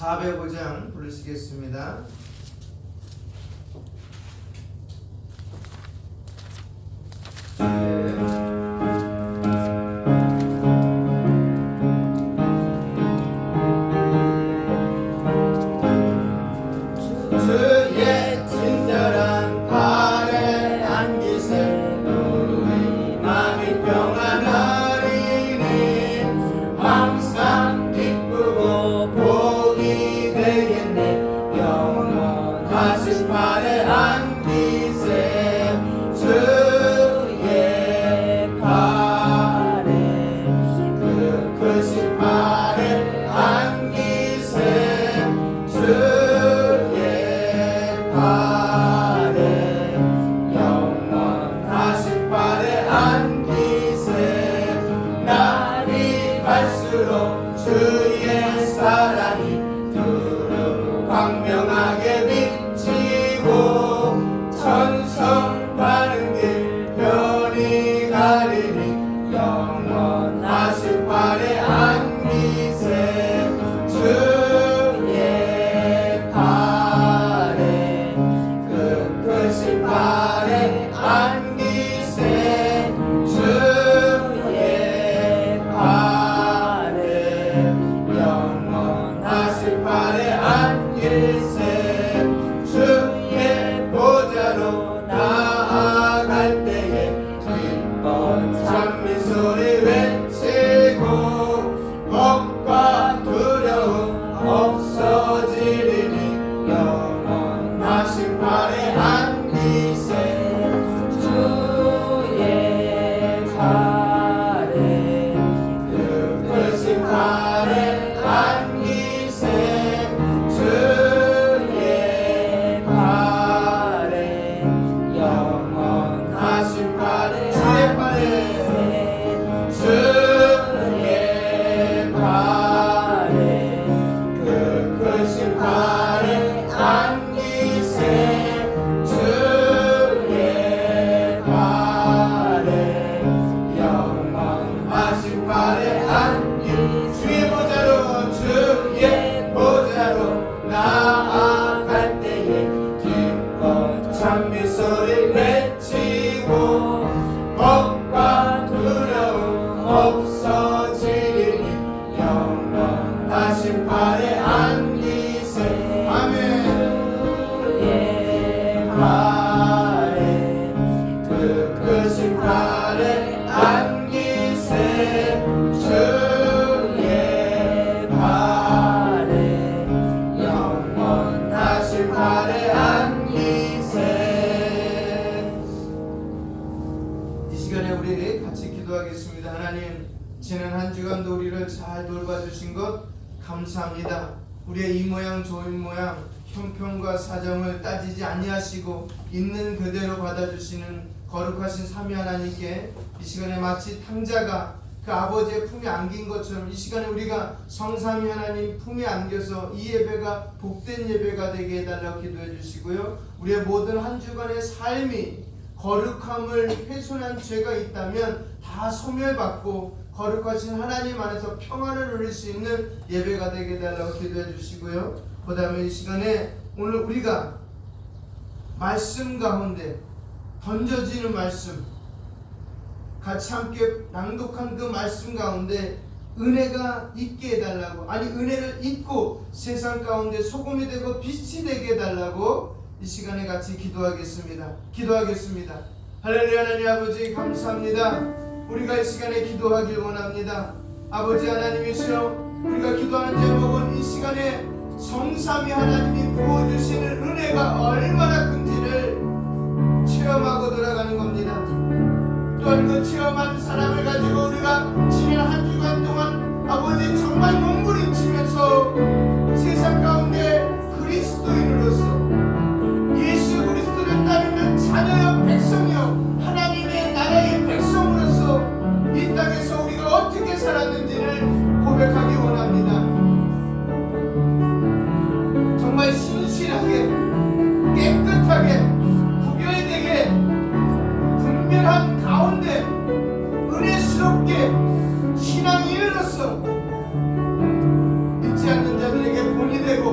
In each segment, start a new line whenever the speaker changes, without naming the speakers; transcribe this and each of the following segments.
405장 부르시겠습니다. 주의 친절한 발에 안기세 우리 마음이 평안하리니 항상 기쁘고 복이 되겠네 영원하신 발에 안기세 주의 발에 그 크신 발에 안기세 주의 발에 영원하신 발에 안기세 날이 갈수록 주의 사랑이 두루 광명하게 비치고 천성 가는 길 편히 가리니 영원하신 발에 안기세 주의 발에 그 크신 발에 안기세 주의 발에 영원하신 발에 안기세 주의 보좌로 나아갈 때에 기뻐 찬미 소리 외치고 겁과 두려움 없어지리니 영원하신 발에 안기세 주의 발에 그 크신 발에 안기세 주의 발에 영원하신 발에 주의 발에 주의 발에 그 크신 발에 안기세 주의 발에 영원하신 발에 안기세 주의 보좌로 나아갈 때에 기뻐 찬미 소리 외치고 겁과 두려움 없어지리니 영원하신 발에 안기세 아멘 주의 발에 그 크신 발에 안기세 주의 발에 영원하신 발에 안기세. 이 시간에 우리 같이 기도하겠습니다. 하나님, 지난 한 주간도 우리를 잘 돌봐주신 것 감사합니다. 우리의 이 모양 저 모양 형편과 사정을 따지지 아니하시고 있는 그대로 받아주시는 거룩하신 삼위 하나님께 이 시간에 마치 탕자가 그 아버지의 품에 안긴 것처럼 이 시간에 우리가 성삼위 하나님 품에 안겨서 이 예배가 복된 예배가 되게 해달라고 기도해 주시고요. 우리의 모든 한 주간의 삶이 거룩함을 훼손한 죄가 있다면 다 소멸받고 거룩하신 하나님 안에서 평안을 누릴 수 있는 예배가 되게 해달라고 기도해 주시고요. 그 다음에 이 시간에 오늘 우리가 말씀 가운데 던져지는 말씀, 같이 함께 낭독한 그 말씀 가운데 은혜가 있게 해달라고, 아니 은혜를 잊고 세상 가운데 소금이 되고 빛이 되게 해달라고 이 시간에 같이 기도하겠습니다. 할렐루야. 하나님 아버지 감사합니다. 우리가 이 시간에 기도하길 원합니다. 아버지 하나님이시여, 우리가 기도하는 제목은 이 시간에 성삼위 하나님이 부어주시는 은혜가 얼마나 큰지를 체험하고 돌아가는 겁니다. 또한 그 체험한 사람을 가지고 우리가 지난 한 주간 동안 아버지 정말 몸부림치면서 세상 가운데 그리스도인으로서 예수 그리스도를 따르는 자녀여 백성이여 하나님의 나라의 백성으로서 이 땅에서 우리가 어떻게 살았는지를 고백하기 원합니다. 정말 신실하게 깨끗하게 구별되게 분별한 가운데 은혜스럽게 신앙인으로서 믿지 않는 자들에게 본이 되고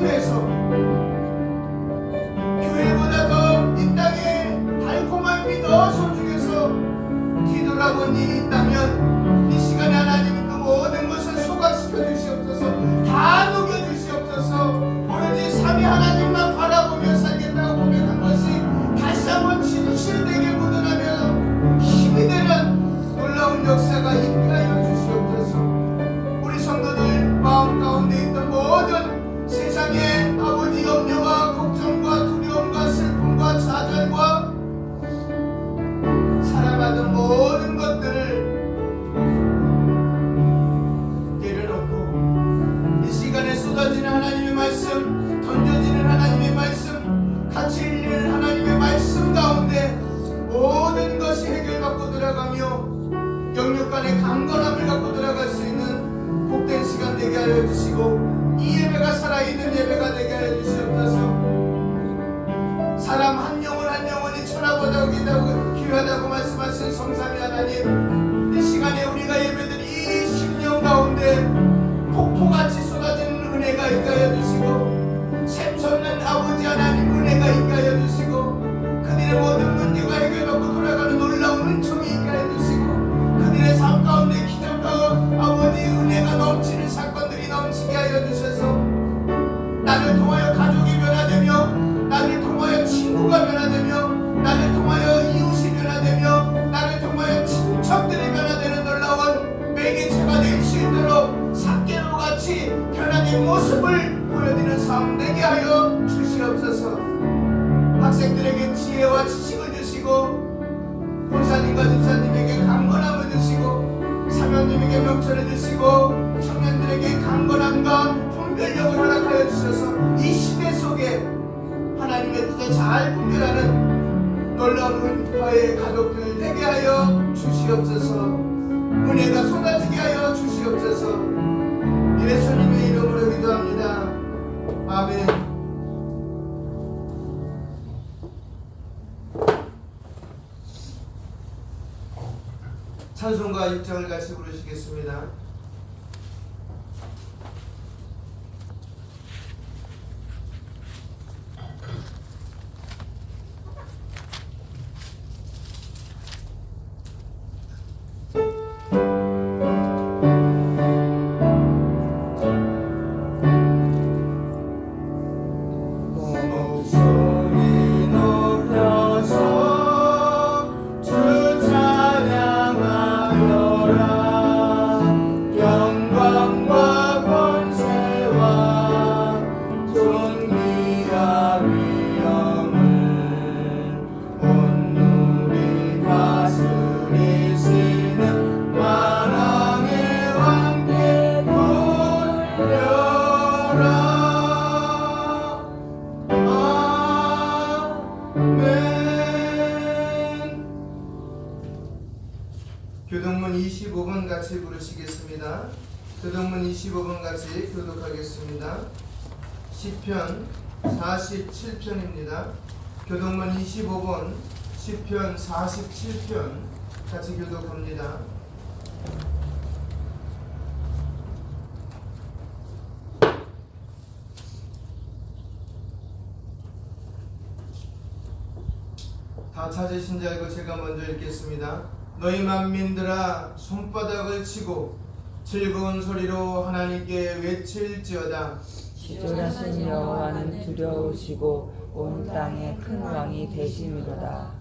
위해서 교회보다 더 이 땅에 달콤함이 더 소중해서 뒤돌아본 일이 있다면 이 시간에 하나님 그 모든 것을 소각시켜 주시옵소서. 다 녹여 주시옵소서. 오로지 삼위 하나님만 바라보며 살겠다고 고백한 것이 다시 한번 진실되게 묻어나며 힘이 되는 놀라운 역사가 있게 하여 주시옵소서. 우리 성도들 마음 가운데 있던 모든 세상의 아버지 염려와 걱정과 두려움과 슬픔과 좌절과 살아가는 모든 것들을 내려놓고 이 시간에 쏟아지는 하나님의 말씀, 던져지는 하나님의 말씀, 같이 읽는 하나님의 말씀 가운데 모든 것이 해결받고 들어가며 영육간의 강건함을 갖고 들어갈 수 있는 복된 시간 되게 하여 주시고 이 예배가 살아있는 예배가 되게 하여 주시옵소서. 사람 한 영혼 한 영혼이 천하보다 귀하다고 말씀하신 성삼위 하나님, 이 시간에 우리가 예배드린 이 심령 가운데 폭포같이 쏟아지는 은혜가 있게 하여 주시고 샘솟는 아버지 하나님 은혜가 있게 하여 주시고 그들의 모든 문제가 해결받고 돌아가는 놀라운 은총이 있게 하여 주시고 그들의 삶 가운데 기적과 아버지 은혜가 넘치는 사건들이 넘치게 하여 주셔서 나를 통하여 가족이 변화되며 나를 통하여 친구가 변화되며 나를 통하여 이웃이 변화되며 나를 통하여 친척들이 변화되는 놀라운 매개체가 될 수 있도록 삭개로같이 변화된 모습을 보여드리는 삶 되게 하여 주시옵소서. 학생들에게 지혜와 지식을 주시고 권사님과 집사님에게 강건함을 주시고 사모님에게 명철을 주시고 청년들에게 강건함과 분별력을 허락하여 주셔서 이 시대 속에 하나님의 뜻을 잘 분별하는 놀라운 은혜의 가족들 되게 하여 주시옵소서. 은혜가 쏟아지게 하여 주시옵소서. 예수님의 이름으로 기도합니다. 아멘. 찬송가 6장을 같이 부르시겠습니다. 교동문 25번 같이 부르시겠습니다. 교동문 25번 같이 교독하겠습니다. 시편 47편입니다. 교동문 25번 시편 47편 같이 교독합니다. 다 찾으신 줄 알고 제가 먼저 읽겠습니다. 너희 만민들아 손바닥을 치고 즐거운 소리로 하나님께 외칠지어다.
지존하신 여호와는 두려우시고 온 땅에 큰 왕이 되심이로다.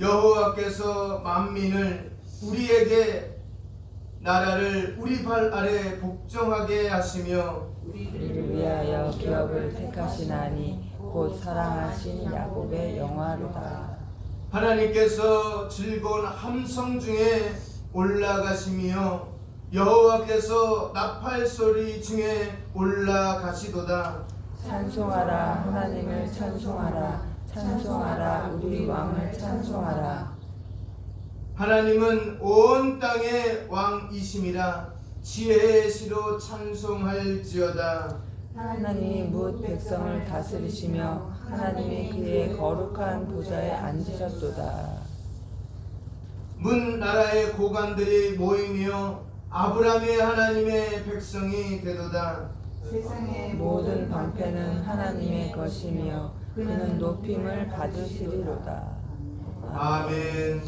여호와께서 만민을 우리에게 나라를 우리 발 아래 복종하게 하시며
우리를 위하여 기업을 택하시나니 곧 사랑하신 야곱의 영화로다.
하나님께서 즐거운 함성 중에 올라가시며 여호와께서 나팔 소리 중에 올라가시도다.
찬송하라 하나님을 찬송하라 찬송하라 우리 왕을 찬송하라.
하나님은 온 땅의 왕이심이라 지혜의 시로 찬송할지어다.
하나님이 뭇 백성을 다스리시며 하나님이 그의 거룩한 보좌에 앉으셨도다.
문 나라의 고관들이 모이며 아브라함의 하나님의 백성이 되도다.
세상의
모든 방패는 하나님의 것이며 그는 높임을 받으시리로다.
아멘.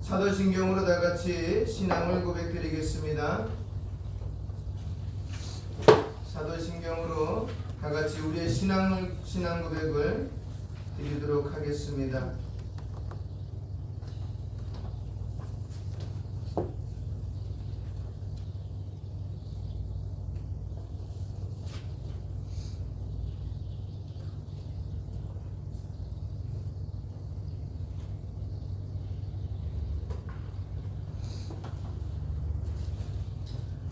사도신경으로 다 같이 신앙을 고백드리겠습니다. 사도신경으로 다 같이 우리의 신앙 고백을 드리도록 하겠습니다.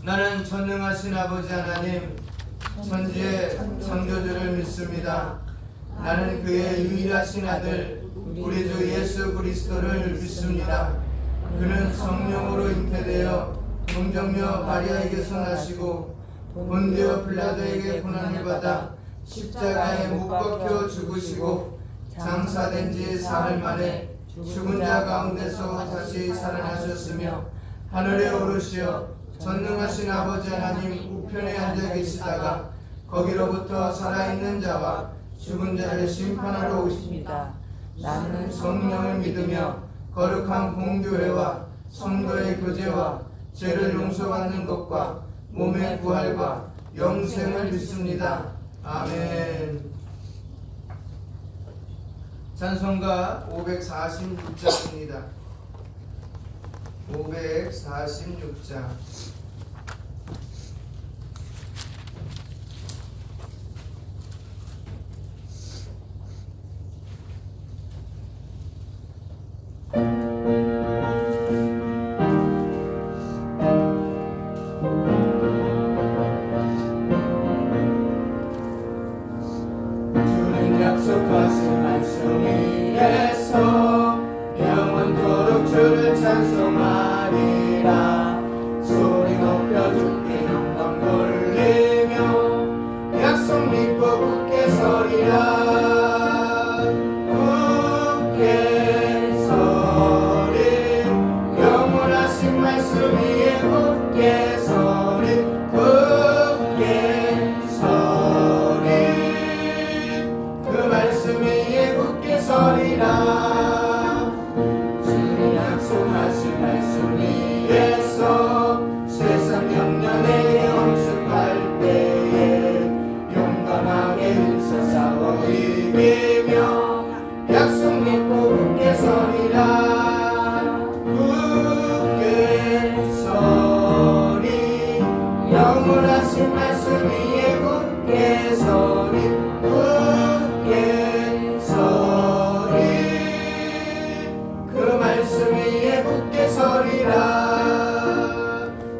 나는 전능하신 아버지 하나님 천지의 창조주를 믿습니다. 나는 그의 유일하신 아들 우리 주 예수 그리스도를 믿습니다. 그는 성령으로 잉태되어 동정녀 마리아에게서 나시고 본디오 빌라도에게 고난을 받아 십자가에 못 박혀 죽으시고 장사된 지 사흘 만에 죽은 자 가운데서 다시 살아나셨으며 하늘에 오르시어 전능하신 아버지 하나님 우편에 앉아 계시다가 거기로부터 살아있는 자와 죽은 자를 심판하러 오십니다.
나는
성령을 믿으며 거룩한 공교회와 성도의 교제와 죄를 용서받는 것과 몸의 부활과 영생을 믿습니다. 아멘. 찬송가 546장입니다. 546장. 주님 약속하신 말씀 위에서 영원토록 주를 찬송하리라. 소리 높여 주께 영광 돌리며 약속 믿고 굳게 서리라. 굳게 서리 영원하신 말씀 위에 굳게 서리 굳게 서리 그 말씀 위에 굳게 서리라. 주님 약속하신 말씀 위에서 세상 영년에게 엄습할 때에 용감하게 힘써 싸워 이기며 약속 믿고 굳게 서리라. 굳게 서리 영원하신 말씀 위에 굳게 서리 굳게 서리 그 말씀 위에 굳게 서리라.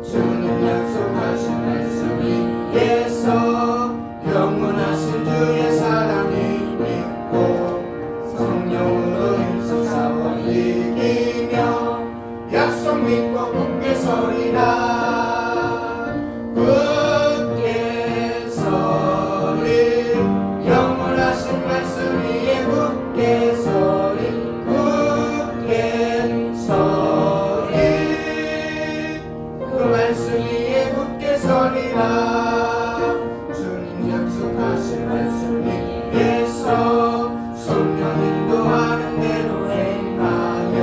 주는 약속하신 말씀 위에서 영원하신 주의 사랑이 믿고 성령으로 힘써 싸워 이기며 약속 믿고 굳게 서리라. 굳게 서리 영원하신 말씀 위에 굳게 서리 굳게 서리 그 말씀 위에 굳게 서리라. 주님 약속하신 말씀 위에서 성령 인도하는 대로 행하여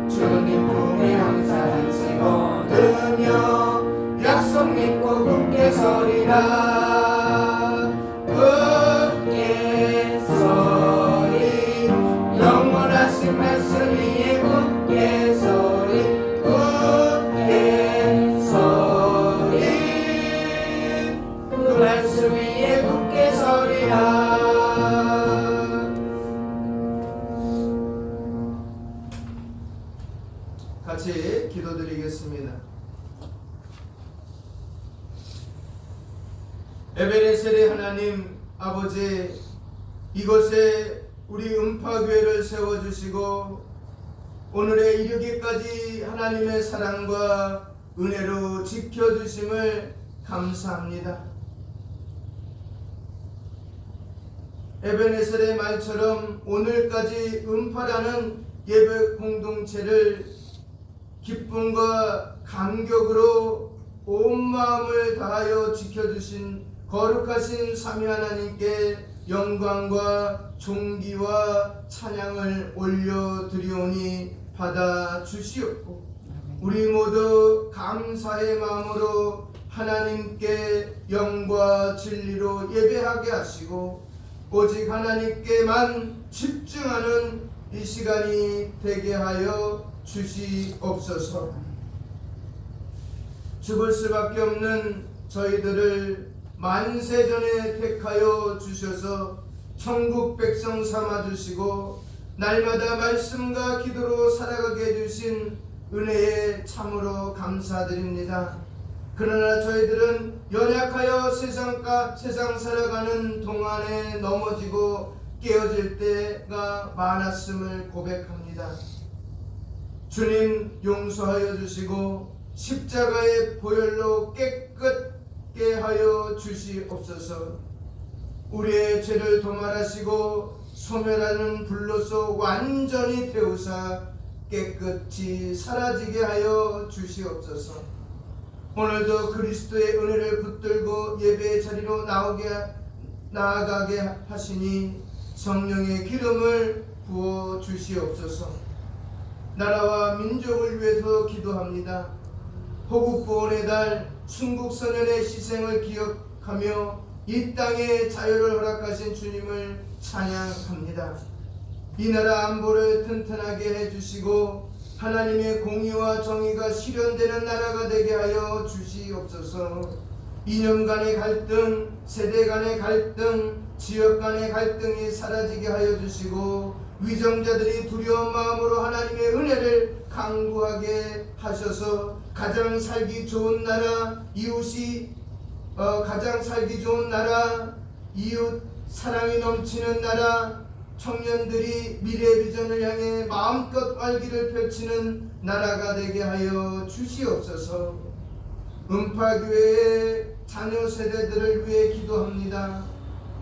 주님 품에 항상 안식 얻으며 약속 믿고 굳게 서리라. 굳게 서리 영원하신 말씀 위에 굳게 서리 굳게 서리 그 말씀 위에 굳게 서리라. 같이 기도드리겠습니다. 에베네셀의 하나님 아버지, 이곳에 우리 음파교회를 세워주시고 오늘에 이르기까지 하나님의 사랑과 은혜로 지켜주심을 감사합니다. 에베네셀의 말처럼 오늘까지 음파라는 예배 공동체를 기쁨과 감격으로 온 마음을 다하여 지켜주신 거룩하신 삼위 하나님께 영광과 존귀와 찬양을 올려드리오니 받아 주시옵고, 우리 모두 감사의 마음으로 하나님께 영과 진리로 예배하게 하시고 오직 하나님께만 집중하는 이 시간이 되게 하여 주시옵소서. 죽을 수밖에 없는 저희들을 만세전에 택하여 주셔서 천국 백성 삼아주시고 날마다 말씀과 기도로 살아가게 해주신 은혜에 참으로 감사드립니다. 그러나 저희들은 연약하여 세상 살아가는 동안에 넘어지고 깨어질 때가 많았음을 고백합니다. 주님 용서하여 주시고 십자가의 보혈로 깨끗게 하여 주시옵소서. 우리의 죄를 도말하시고 소멸하는 불로서 완전히 태우사 깨끗이 사라지게 하여 주시옵소서. 오늘도 그리스도의 은혜를 붙들고 예배의 자리로 나아가게 하시니 성령의 기름을 부어 주시옵소서. 나라와 민족을 위해서 기도합니다. 호국구원의 달 순국선언의 희생을 기억하며 이 땅에 자유를 허락하신 주님을 찬양합니다. 이 나라 안보를 튼튼하게 해주시고 하나님의 공의와 정의가 실현되는 나라가 되게 하여 주시옵소서. 이념 간의 갈등, 세대 간의 갈등, 지역 간의 갈등이 사라지게 하여 주시고 위정자들이 두려운 마음으로 하나님의 은혜를 강구하게 하셔서 가장 살기 좋은 나라, 가장 살기 좋은 나라, 이웃 사랑이 넘치는 나라, 청년들이 미래 비전을 향해 마음껏 활기를 펼치는 나라가 되게 하여 주시옵소서. 음파교회의 자녀 세대들을 위해 기도합니다.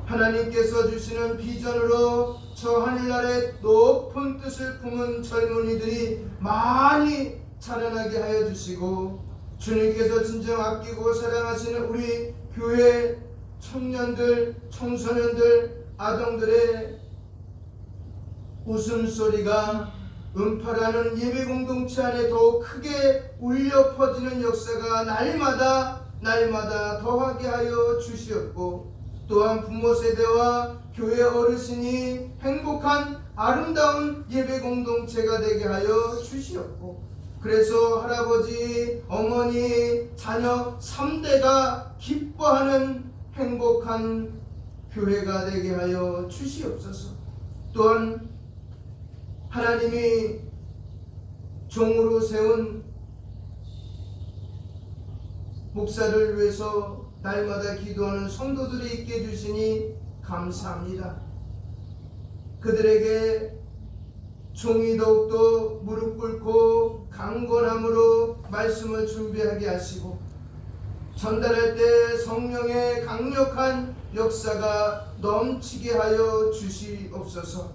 하나님께서 주시는 비전으로 저 하늘나라의 높은 뜻을 품은 젊은이들이 많이 자라나게 하여 주시고 주님께서 진정 아끼고 사랑하시는 우리 교회 청년들, 청소년들, 아동들의 웃음소리가 음파라는 예배 공동체 안에 더욱 크게 울려 퍼지는 역사가 날마다 더하게 하여 주시옵고 또한 부모 세대와 교회 어르신이 행복한 아름다운 예배 공동체가 되게 하여 주시옵고 그래서 할아버지, 어머니, 자녀 3대가 기뻐하는 행복한 교회가 되게 하여 주시옵소서. 또한 하나님이 종으로 세운 목사를 위해서 날마다 기도하는 성도들이 있게 해주시니 감사합니다. 그들에게 종이 더욱더 무릎 꿇고 강건함으로 말씀을 준비하게 하시고 전달할 때 성령의 강력한 역사가 넘치게 하여 주시옵소서.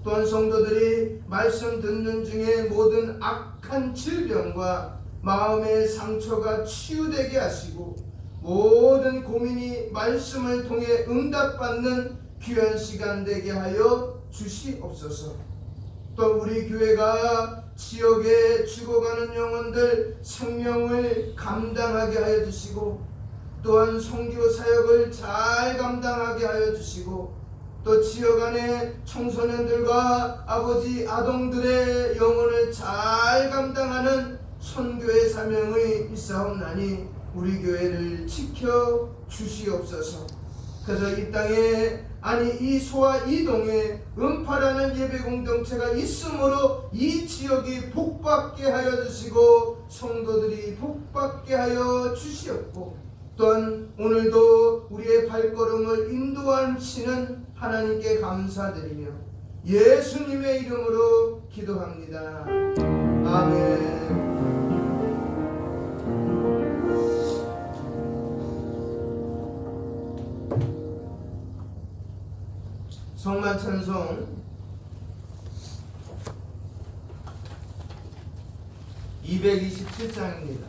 또한 성도들이 말씀 듣는 중에 모든 악한 질병과 마음의 상처가 치유되게 하시고 모든 고민이 말씀을 통해 응답받는 귀한 시간 되게 하여 주시옵소서. 또 우리 교회가 지역에 죽어가는 영혼들 생명을 감당하게 하여 주시고 또한 선교 사역을 잘 감당하게 하여 주시고 또 지역 안에 청소년들과 아버지 아동들의 영혼을 잘 감당하는 선교의 사명이 있사옵나니 우리 교회를 지켜 주시옵소서. 그래서 이 땅에 이 소와 이동에 음파라는 예배 공동체가 있으므로 이 지역이 복받게 하여 주시고 성도들이 복받게 하여 주시옵고 또한 오늘도 우리의 발걸음을 인도하시는 하나님께 감사드리며 예수님의 이름으로 기도합니다. 아멘. 성만 찬송 227장입니다.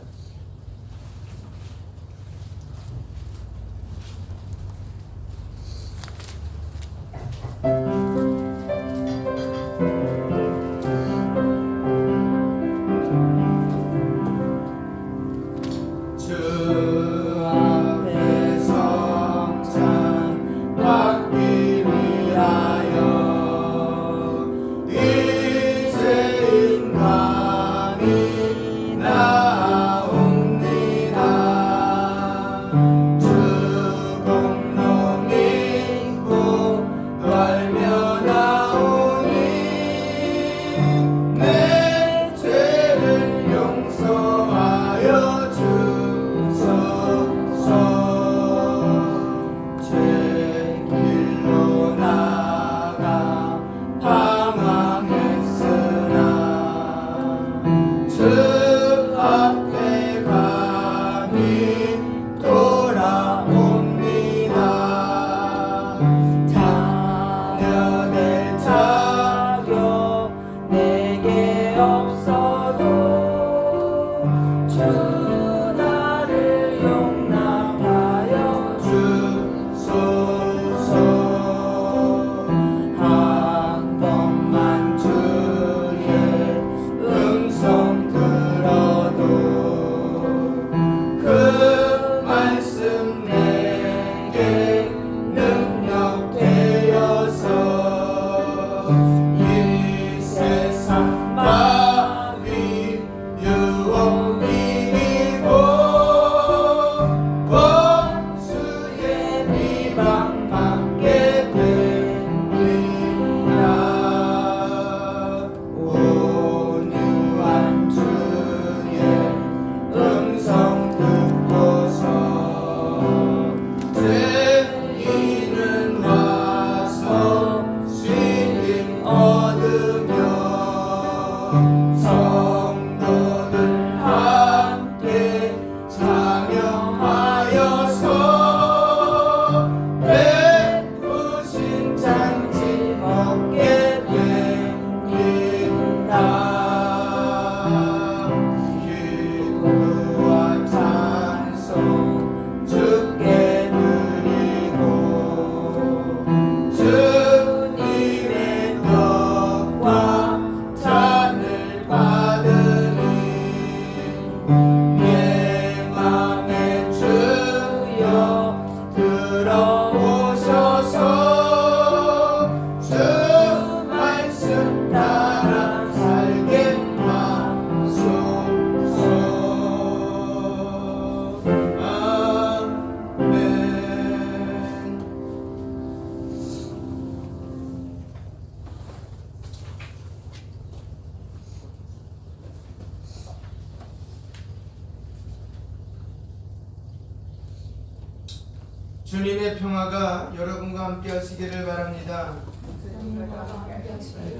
주님의 평화가 여러분과 함께 하시기를 바랍니다.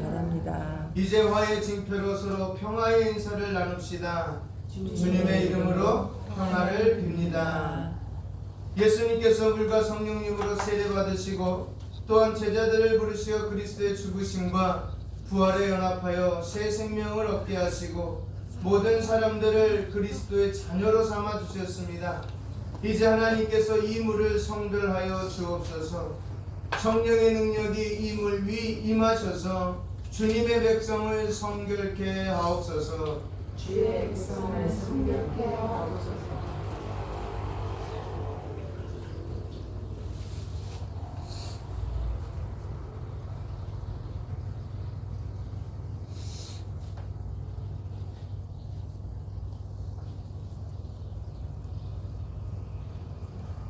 바랍니다.
이제 화해 징표로 서로 평화의 인사를 나눕시다. 주님의 이름으로 평화를 빕니다. 예수님께서 물과 성령님으로 세례받으시고 또한 제자들을 부르시어 그리스도의 죽으심과 부활에 연합하여 새 생명을 얻게 하시고 모든 사람들을 그리스도의 자녀로 삼아 주셨습니다. 이제 하나님께서 이 물을 성별하여 주옵소서. 성령의 능력이 이 물 위 임하셔서 주님의 백성을 성결케 하옵소서.
주의 백성을 성결케 하옵소서.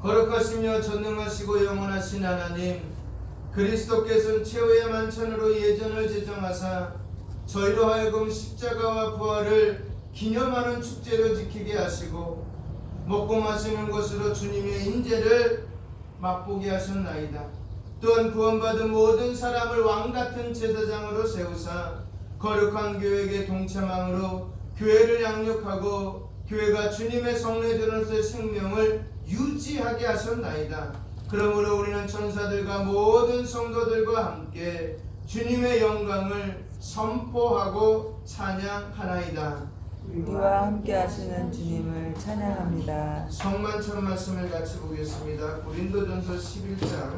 거룩하시며 전능하시고 영원하신 하나님, 그리스도께서는 최후의 만찬으로 예전을 제정하사 저희로 하여금 십자가와 부활을 기념하는 축제로 지키게 하시고 먹고 마시는 것으로 주님의 인재를 맛보게 하셨나이다. 또한 구원받은 모든 사람을 왕같은 제사장으로 세우사 거룩한 교회에 동참함으로 교회를 양육하고 교회가 주님의 성례전으로서의 생명을 유지하게 하셨나이다. 그러므로 우리는 천사들과 모든 성도들과 함께 주님의 영광을 선포하고 찬양하나이다.
우리와 함께 하시는 주님을 찬양합니다.
성만찬 말씀을 같이 보겠습니다. 고린도전서 11장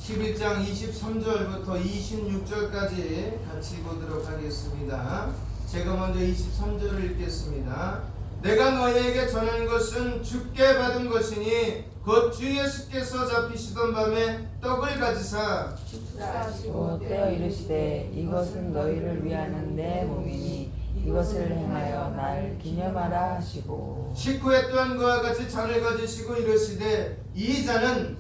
11장 23절부터 26절까지 같이 보도록 하겠습니다. 제가 먼저 23절을 읽겠습니다. 내가 너희에게 전한 것은 주께 받은 것이니 곧 주 예수께서 잡히시던 밤에 떡을 가지사
또 떼어 이르시되 이것은 너희를 위하는 내 몸이니 이것을 행하여 날 기념하라 하시고
식후에 또한 그와 같이 잔을 가지시고 이르시되 이 잔은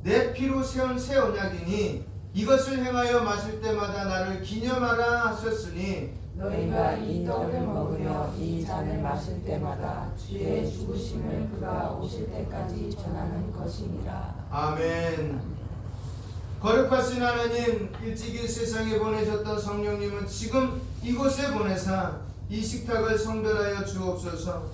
내 피로 세운 새 언약이니 이것을 행하여 마실 때마다 나를 기념하라 하셨으니
너희가 이 떡을 먹으며 이 잔을 마실 때마다 주의 죽으심을 그가 오실 때까지 전하는 것이니라.
아멘. 거룩하신 하나님, 일찍이 세상에 보내셨던 성령님은 지금 이곳에 보내사 이 식탁을 성별하여 주옵소서.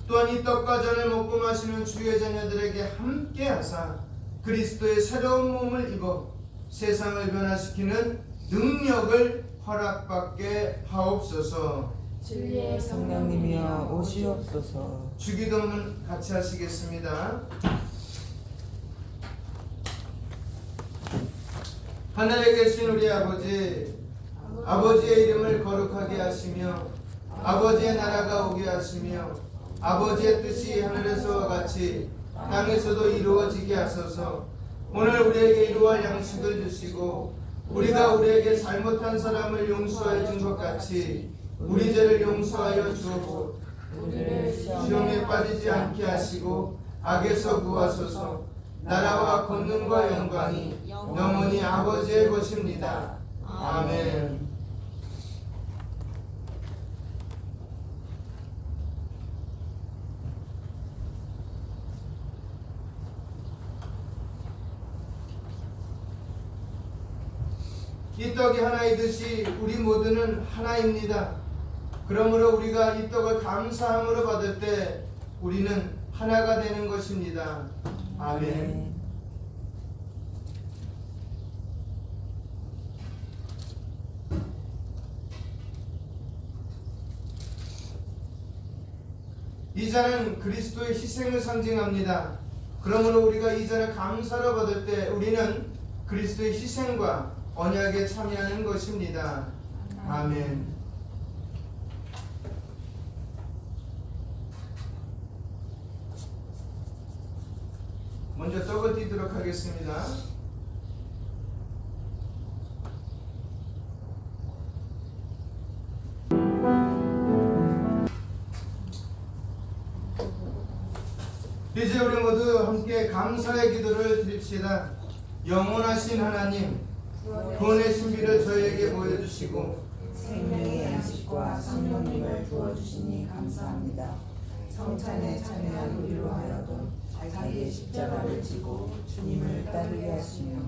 또한 이 떡과 잔을 먹고 마시는 주의 자녀들에게 함께 하사 그리스도의 새로운 몸을 입어 세상을 변화시키는 능력을 허락받게 하옵소서.
진리의 성령님이여 오시옵소서.
주기도문 같이 하시겠습니다. 하늘에 계신 우리 아버지, 아버지의 이름을 거룩하게 하시며 아버지의 나라가 오게 하시며 아버지의 뜻이 하늘에서와 같이 땅에서도 이루어지게 하소서. 오늘 우리에게 이루어할 양식을 주시고 우리가 우리에게 잘못한 사람을 용서해 준 것 같이 우리 죄를 용서하여 주옵소서.
우리를
시험에 빠지지 않게 하시고 악에서 구하소서. 나라와 권능과 영광이 영원히 아버지의 것입니다. 아멘. 이 떡이 하나이듯이 우리 모두는 하나입니다. 그러므로 우리가 이 떡을 감사함으로 받을 때 우리는 하나가 되는 것입니다. 아멘. 이 잔은 그리스도의 희생을 상징합니다. 그러므로 우리가 이 잔을 감사로 받을 때 우리는 그리스도의 희생과 언약에 참여하는 것입니다. 아멘. 먼저 떡을 띄도록 하겠습니다. 이제 우리 모두 함께 감사의 기도를 드립시다. 영원하신 하나님, 구원의 신비를 저희에게 보여주시고
생명의 양식과 성령님을 부어주시니 감사합니다. 성찬에 참여한 우리로 하여금 자기의 십자가를 지고 주님을 따르게 하시며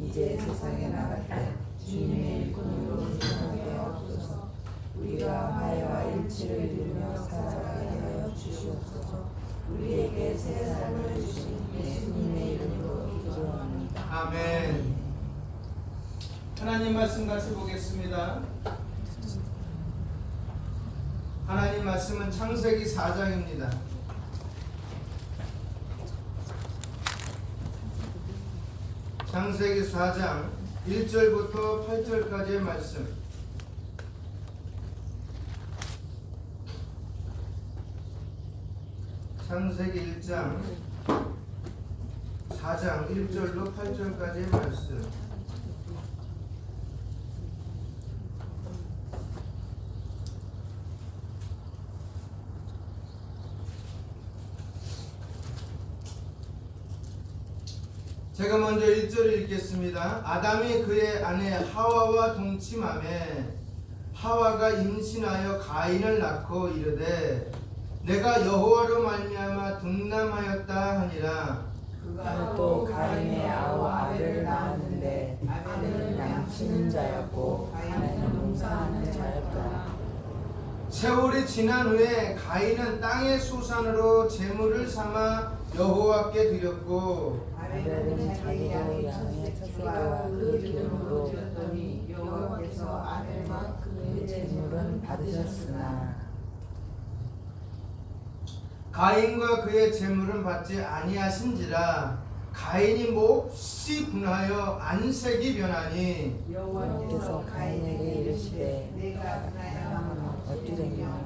이제 세상에 나갈 때 주님의 일꾼으로 승하게 하옵소서. 우리가 화해와 일치를 이루며 살아가게 하여 주시옵소서. 우리에게 새 삶을 주신 예수님의 이름으로 기도합니다.
아멘. 하나님 말씀 같이 보겠습니다. 하나님 말씀은 창세기 4장입니다. 창세기 4장 1절부터 8절까지의 말씀. 창세기 1장 4장 1절로 8절까지의 말씀. 제가 먼저 1절을 읽겠습니다. 아담이 그의 아내 하와와 동침하매 하와가 임신하여 가인을 낳고 이르되 내가 여호와로 말미암아 득남하였다 하니라.
그가 또 가인의 아우 아벨을 낳았는데 아벨은 양치는 자였고 가인은 농사하는 자였더라.
세월이 지난 후에 가인은 땅의 소산으로 제물을 삼아 여호와께 드렸고
아벨은 자기도 양의 첫새와 그 기름으로 드렸더니 여호와께서 아벨과 그의 제물은 받으셨으나
가인과 그의 제물은 받지 아니하신지라. 가인이 몹시 분하여 안색이 변하니
여호와께서 가인에게 이르시되 내가 분하여 어찌되며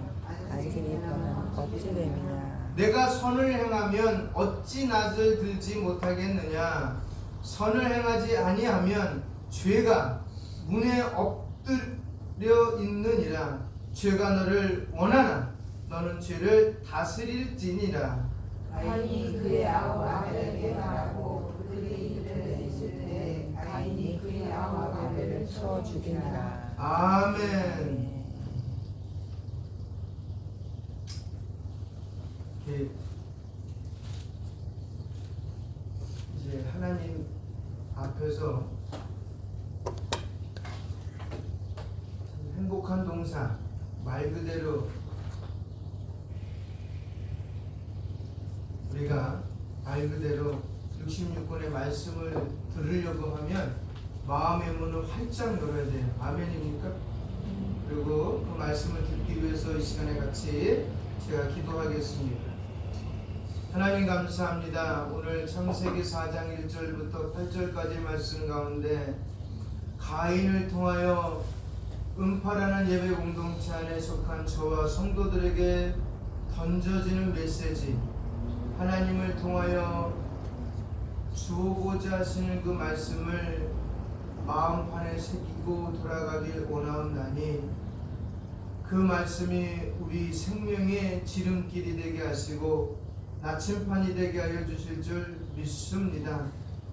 안색이 변한 어찌됨이냐.
내가 선을 행하면 어찌 낯을 들지 못하겠느냐. 선을 행하지 아니하면 죄가 문에 엎드려 있느니라. 죄가 너를 원하나 너는 죄를 다스릴지니라.
가인이 그의 아우 아벨에게 말하고 그들이 이르되 있을 때 가인이 그의 아우 아벨을 쳐 죽이니라.
아멘. 이제 하나님 앞에서 행복한 동사, 말 그대로 우리가 말 그대로 66권의 말씀을 들으려고 하면 마음의 문을 활짝 열어야 돼요. 아멘입니까? 그리고 그 말씀을 듣기 위해서 이 시간에 같이 제가 기도하겠습니다. 하나님 감사합니다. 오늘 창세기 4장 1절부터 8절까지 말씀 가운데 가인을 통하여 음파라는 예배 공동체 안에 속한 저와 성도들에게 던져지는 메시지, 하나님을 통하여 주고자 하시는 그 말씀을 마음판에 새기고 돌아가길 원하옵나니 그 말씀이 우리 생명의 지름길이 되게 하시고 나침판이 되게 하여 주실 줄 믿습니다.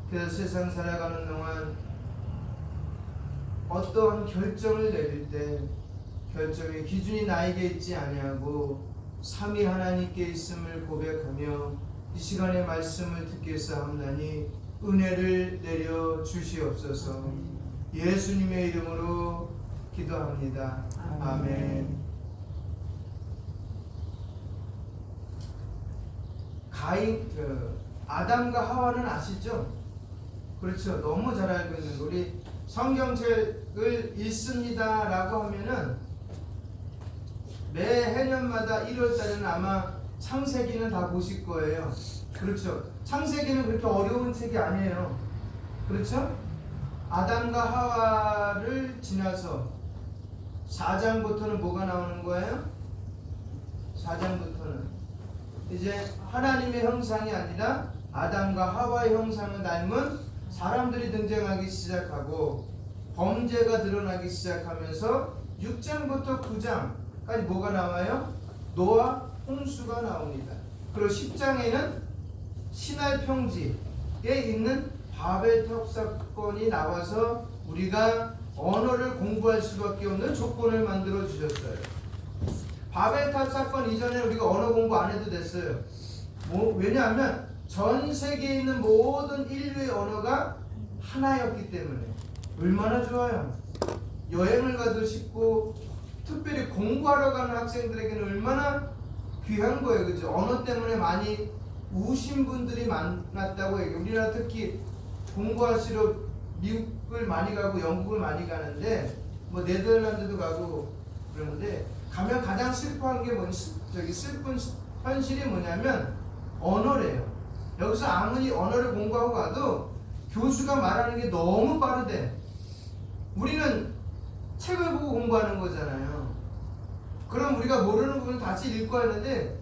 그래서 세상 살아가는 동안 어떠한 결정을 내릴 때 결정의 기준이 나에게 있지 아니하고 삼위 하나님께 있음을 고백하며 이 시간에 말씀을 듣게 하옵나니 은혜를 내려 주시옵소서. 예수님의 이름으로 기도합니다. 아멘. 아담과 하와는 아시죠? 그렇죠. 너무 잘 알고 있는 우리 성경책을 읽습니다라고 하면은 매 해년마다 1월달에는 아마 창세기는 다 보실 거예요. 그렇죠. 창세기는 그렇게 어려운 책이 아니에요. 그렇죠? 아담과 하와를 지나서 4장부터는 뭐가 나오는 거예요? 4장부터는 이제 하나님의 형상이 아니라 아담과 하와의 형상을 닮은 사람들이 등장하기 시작하고 범죄가 드러나기 시작하면서 6장부터 9장까지 뭐가 나와요? 노아 홍수가 나옵니다. 그리고 10장에는 시날 평지에 있는 바벨탑 사건이 나와서 우리가 언어를 공부할 수밖에 없는 조건을 만들어 주셨어요. 바벨탑 사건 이전에 우리가 언어 공부 안 해도 됐어요. 왜냐하면 전 세계에 있는 모든 인류의 언어가 하나였기 때문에. 얼마나 좋아요. 여행을 가도 쉽고 특별히 공부하러 가는 학생들에게는 얼마나 귀한 거예요. 그죠? 언어 때문에 많이 우신 분들이 많았다고 얘기해요. 우리나라 특히 공부하시러 미국을 많이 가고 영국을 많이 가는데 뭐 네덜란드도 가고 그러는데 가면 가장 슬퍼한 게 슬픈 현실이 뭐냐면 언어래요. 여기서 아무리 언어를 공부하고 가도 교수가 말하는 게 너무 빠르대. 우리는 책을 보고 공부하는 거잖아요. 그럼 우리가 모르는 부분을 다시 읽고 하는데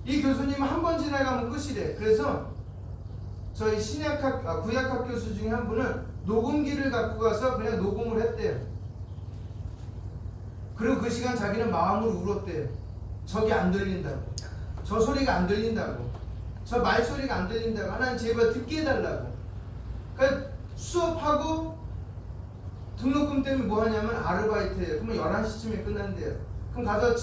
이 교수님은 한 번 지나가면 끝이래. 그래서 저희 구약학 교수 중에 한 분은 녹음기를 갖고 가서 그냥 녹음을 했대요. 그리고 그 시간 자기는 마음으로 울었대요. 저기 안 들린다고, 저 소리가 안 들린다고, 저 말소리가 안 들린다고, 하나님 제발 듣게 해달라고. 그러니까 수업하고 등록금 때문에 뭐 하냐면 아르바이트예요. 그러면 11시쯤에 끝난대요. 그럼 가서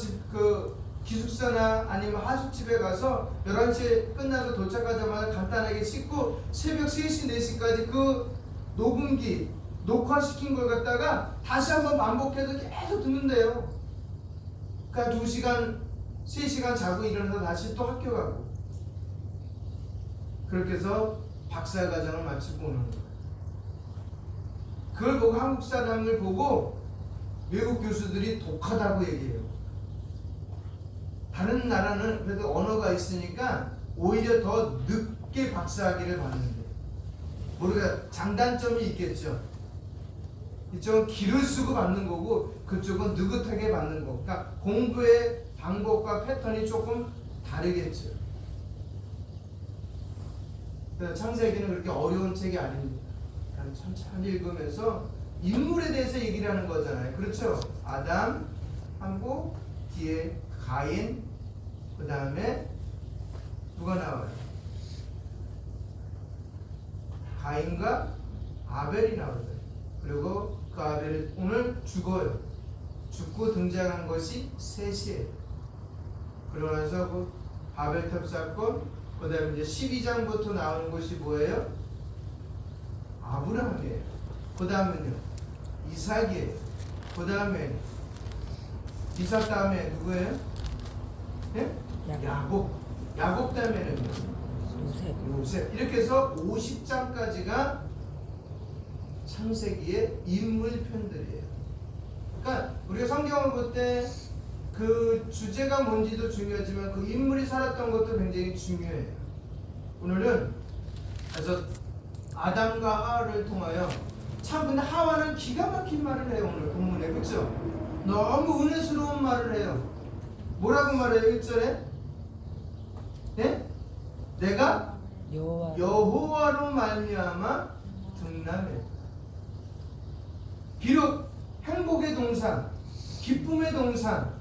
기숙사나 아니면 하숙집에 가서 11시에 끝나서 도착하자마자 간단하게 씻고 새벽 3시, 4시까지 그 녹음기 녹화시킨 걸 갖다가 다시 한번 반복해서 계속 듣는데요. 그러니까 2시간, 3시간 자고 일어나서 다시 또 학교 가고 그렇게 해서 박사과정을 마치고 오는 거예요. 그걸 보고 한국 사람을 보고 외국 교수들이 독하다고 얘기해요. 다른 나라는 그래도 언어가 있으니까 오히려 더 늦게 박사학위를 받는데 우리가 장단점이 있겠죠. 이쪽은 기를 쓰고 받는 거고 그쪽은 느긋하게 받는 거. 그러니까 공부의 방법과 패턴이 조금 다르겠죠. 그래서 창세기는 그렇게 어려운 책이 아닙니다. 천천히 읽으면서 인물에 대해서 얘기를 하는 거잖아요. 그렇죠? 아담 하고 뒤에 가인, 그 다음에 누가 나와요? 가인과 아벨이 나오죠. 그리고 그 아벨이 오늘 죽어요. 죽고 등장한 것이 셋이에요. 그러고 나서 그 바벨탑 사건, 그 다음에 이제 12장부터 나오는 것이 뭐예요? 아브라함이에요. 그 다음은요 이삭이에요. 그 다음에 이삭 다음에 누구예요? 네? 야곱 다음에는 요셉. 이렇게 해서 50장까지가 창세기의 인물편들이에요. 그러니까 우리가 성경을 볼 때 그 주제가 뭔지도 중요하지만 그 인물이 살았던 것도 굉장히 중요해요. 오늘은 그래서 아담과 하와를 통하여 참 근데 하와는 기가 막힌 말을 해요. 오늘 본문에. 그렇죠? 너무 은혜스러운 말을 해요. 뭐라고 말해요? 1절에 네? 내가 여호와로 말미암아 등남했다. 비록 행복의 동산, 기쁨의 동산을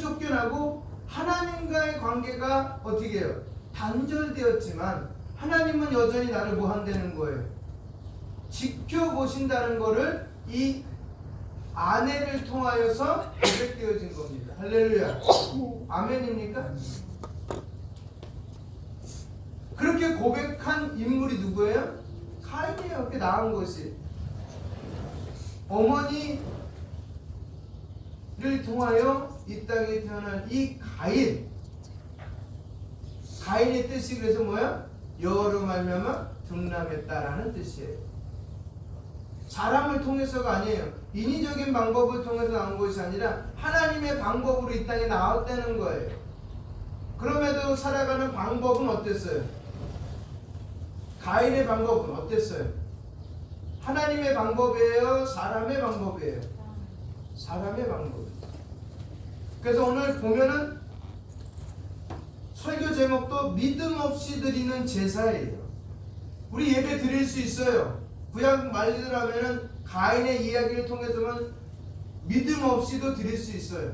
쫓겨나고 하나님과의 관계가 어떻게 해요? 단절되었지만 하나님은 여전히 나를 뭐 한다는 거예요? 지켜보신다는 거를 이 아내를 통하여서 고백되어진 겁니다. 할렐루야. 아멘입니까? 그렇게 고백한 인물이 누구예요? 가인이에요. 그렇게 나온 것이. 어머니를 통하여 이 땅에 태어난 이 가인의 뜻이 그래서 뭐야? 여호와로 말미암아 등남했다라는 뜻이에요. 사람을 통해서가 아니에요. 인위적인 방법을 통해서 나온 것이 아니라 하나님의 방법으로 이 땅에 나왔다는 거예요. 그럼에도 살아가는 방법은 어땠어요? 가인의 방법은 어땠어요? 하나님의 방법이에요? 사람의 방법이에요? 사람의 방법. 그래서 오늘 보면은 설교 제목도 믿음 없이 드리는 제사예요. 우리 예배 드릴 수 있어요. 구약 말대로 하면은 가인의 이야기를 통해서만 믿음 없이도 드릴 수 있어요.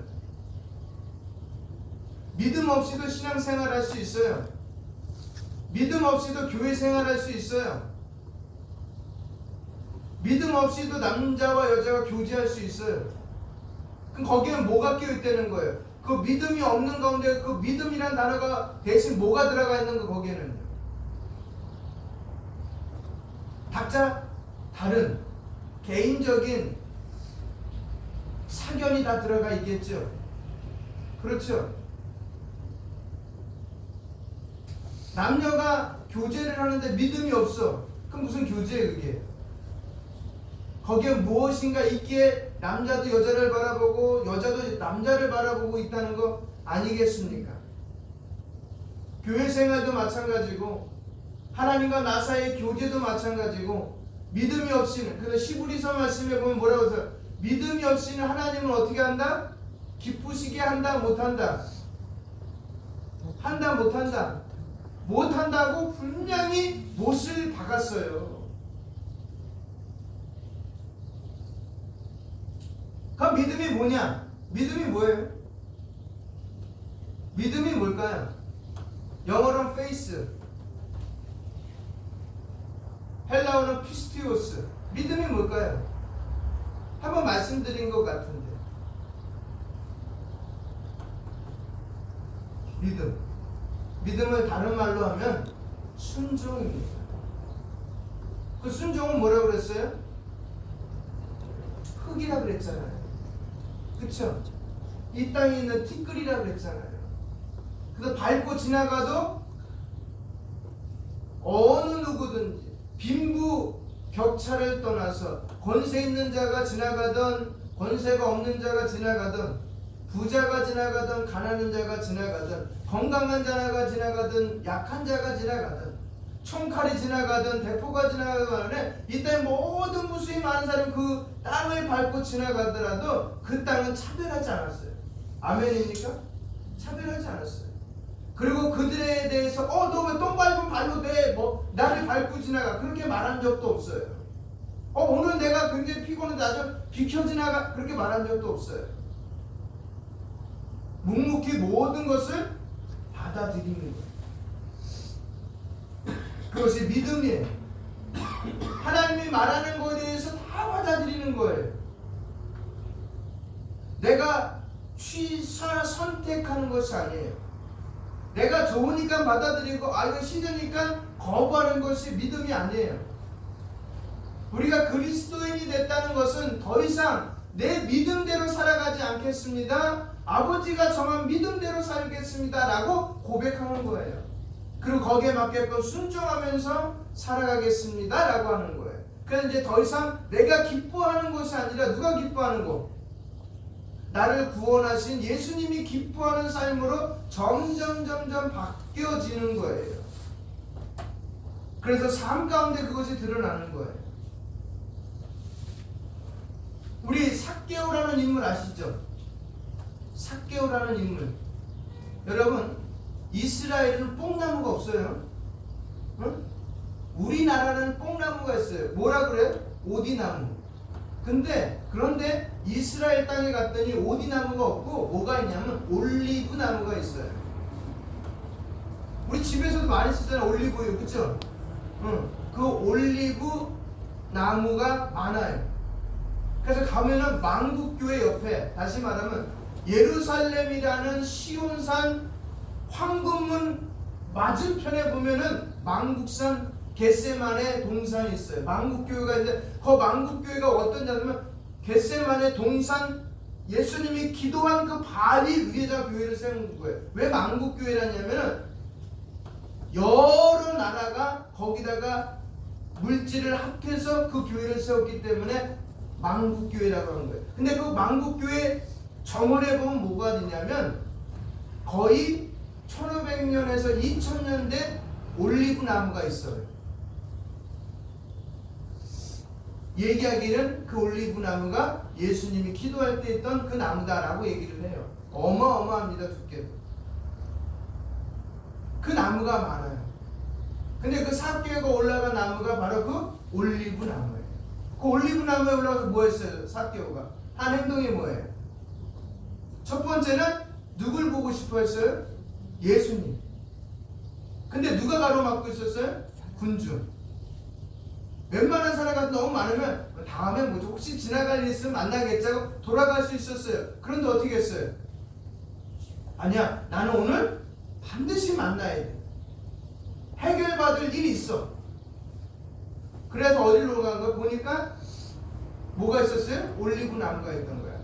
믿음 없이도 신앙생활 할 수 있어요. 믿음 없이도 교회 생활할 수 있어요. 믿음 없이도 남자와 여자가 교제할 수 있어요. 그럼 거기는 뭐가 끼어있다는 거예요? 그 믿음이 없는 가운데 그 믿음이란 단어가 대신 뭐가 들어가 있는 거 거기에는? 각자 다른 개인적인 사견이 다 들어가 있겠죠. 그렇죠. 남녀가 교제를 하는데 믿음이 없어. 그럼 무슨 교제예요 그게? 거기에 무엇인가 있기에 남자도 여자를 바라보고 여자도 남자를 바라보고 있다는 거 아니겠습니까? 교회 생활도 마찬가지고 하나님과 나 사이의 교제도 마찬가지고 믿음이 없이는, 그래서 시브리서 말씀에 보면 뭐라고 해서 믿음이 없이는 하나님은 어떻게 한다? 기쁘시게 한다 못한다? 한다 못한다? 못한다고 분명히 못을 박았어요. 그럼 믿음이 뭐냐? 믿음이 뭐예요? 믿음이 뭘까요? 영어로는 faith, 헬라어는 피스티오스. 믿음이 뭘까요? 한번 말씀드린 것 같은데. 믿음을 다른 말로 하면 순종입니다. 그 순종은 뭐라고 그랬어요? 흙이라 그랬잖아요. 그쵸? 이 땅에 있는 티끌이라 그랬잖아요. 그래서 밟고 지나가도 어느 누구든지 빈부 격차를 떠나서 권세 있는 자가 지나가던 권세가 없는 자가 지나가던 부자가 지나가던 가난한 자가 지나가던 건강한 자가 지나가던 약한 자가 지나가던 총칼이 지나가던 대포가 지나가던 이 땅의 모든 무수히 많은 사람이 그 땅을 밟고 지나가더라도 그 땅은 차별하지 않았어요. 아멘입니까? 차별하지 않았어요. 그리고 그들에 대해서 너 왜 똥 밟은 발로 나를 밟고 지나가 그렇게 말한 적도 없어요. 오늘 내가 굉장히 피곤한데 아주 비켜 지나가 그렇게 말한 적도 없어요. 묵묵히 모든 것을 받아들이는 거예요. 그것이 믿음이에요. 하나님이 말하는 것에 대해서 다 받아들이는 거예요. 내가 선택하는 것이 아니에요. 내가 좋으니까 받아들이고 이거 싫으니까 거부하는 것이 믿음이 아니에요. 우리가 그리스도인이 됐다는 것은 더 이상 내 믿음대로 살아가지 않겠습니다. 아버지가 정한 믿음대로 살겠습니다 라고 고백하는 거예요. 그리고 거기에 맞게끔 순종하면서 살아가겠습니다 라고 하는 거예요. 그래서 이제 더 이상 내가 기뻐하는 것이 아니라 누가 기뻐하는 거? 나를 구원하신 예수님이 기뻐하는 삶으로 점점 바뀌어지는 거예요. 그래서 삶 가운데 그것이 드러나는 거예요. 우리 삭개오라는 인물 아시죠? 삭개오라는 인물. 여러분, 이스라엘은 뽕나무가 없어요. 응? 우리나라는 뽕나무가 있어요. 뭐라 그래요? 오디나무. 그런데 이스라엘 땅에 갔더니 오디나무가 없고 뭐가 있냐면 올리브 나무가 있어요. 우리 집에서도 많이 쓰잖아요. 올리브유, 그쵸? 그 올리브 나무가 많아요. 그래서 가면은 만국교회 옆에, 다시 말하면 예루살렘이라는 시온산 황금문 맞은편에 보면은 만국산 겟세만의 동산이 있어요. 만국교회가 있는데 그 만국교회가 어떤 자냐면 겟세만의 동산, 예수님이 기도한 그 바위 위에다 교회를 세운 거예요. 왜 만국교회라냐면은 여러 나라가 거기다가 물질을 합해서 그 교회를 세웠기 때문에 만국교회라고 하는 거예요. 근데 그 만국교회 정원에 보면 뭐가 있냐면 거의 1500년에서 2000년 된 올리브 나무가 있어요. 얘기하기는 그 올리브 나무가 예수님이 기도할 때 있던 그 나무다라고 얘기를 해요. 어마어마합니다. 두께도. 그 나무가 많아요. 근데 그 삭개오가 올라간 나무가 바로 그 올리브 나무예요. 그 올리브 나무에 올라가서 뭐 했어요? 삭개오가 한 행동이 뭐예요? 첫 번째는 누굴 보고 싶어 했어요? 예수님. 근데 누가 가로막고 있었어요? 군중. 웬만한 사람이 너무 많으면 다음에 뭐죠? 혹시 지나갈 일 있으면 만나겠지 하고 돌아갈 수 있었어요. 그런데 어떻게 했어요? 아니야, 나는 오늘 반드시 만나야 돼. 해결받을 일이 있어. 그래서 어디로 간 거야? 보니까 뭐가 있었어요? 올리브 나무가 있던 거야.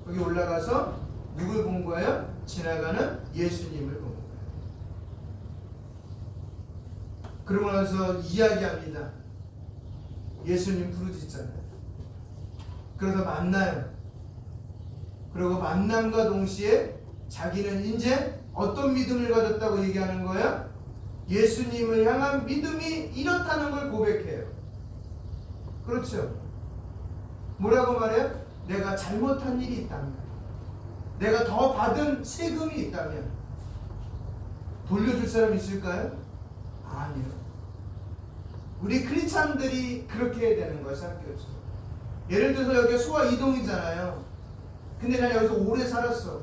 거기 올라가서 누굴 본 거예요? 지나가는 예수님을 본 거예요. 그러고 나서 이야기합니다. 예수님 부르짖잖아요. 그래서 만나요. 그리고 만남과 동시에 자기는 이제 어떤 믿음을 가졌다고 얘기하는 거예요? 예수님을 향한 믿음이 이렇다는 걸 고백해요. 그렇죠? 뭐라고 말해요? 내가 잘못한 일이 있다면, 내가 더 받은 세금이 있다면 돌려줄 사람 있을까요? 아니요. 우리 크리스찬들이 그렇게 해야 되는 거예요. 생각해보세요. 예를 들어서 여기 소아 이동이잖아요. 근데 난 여기서 오래 살았어.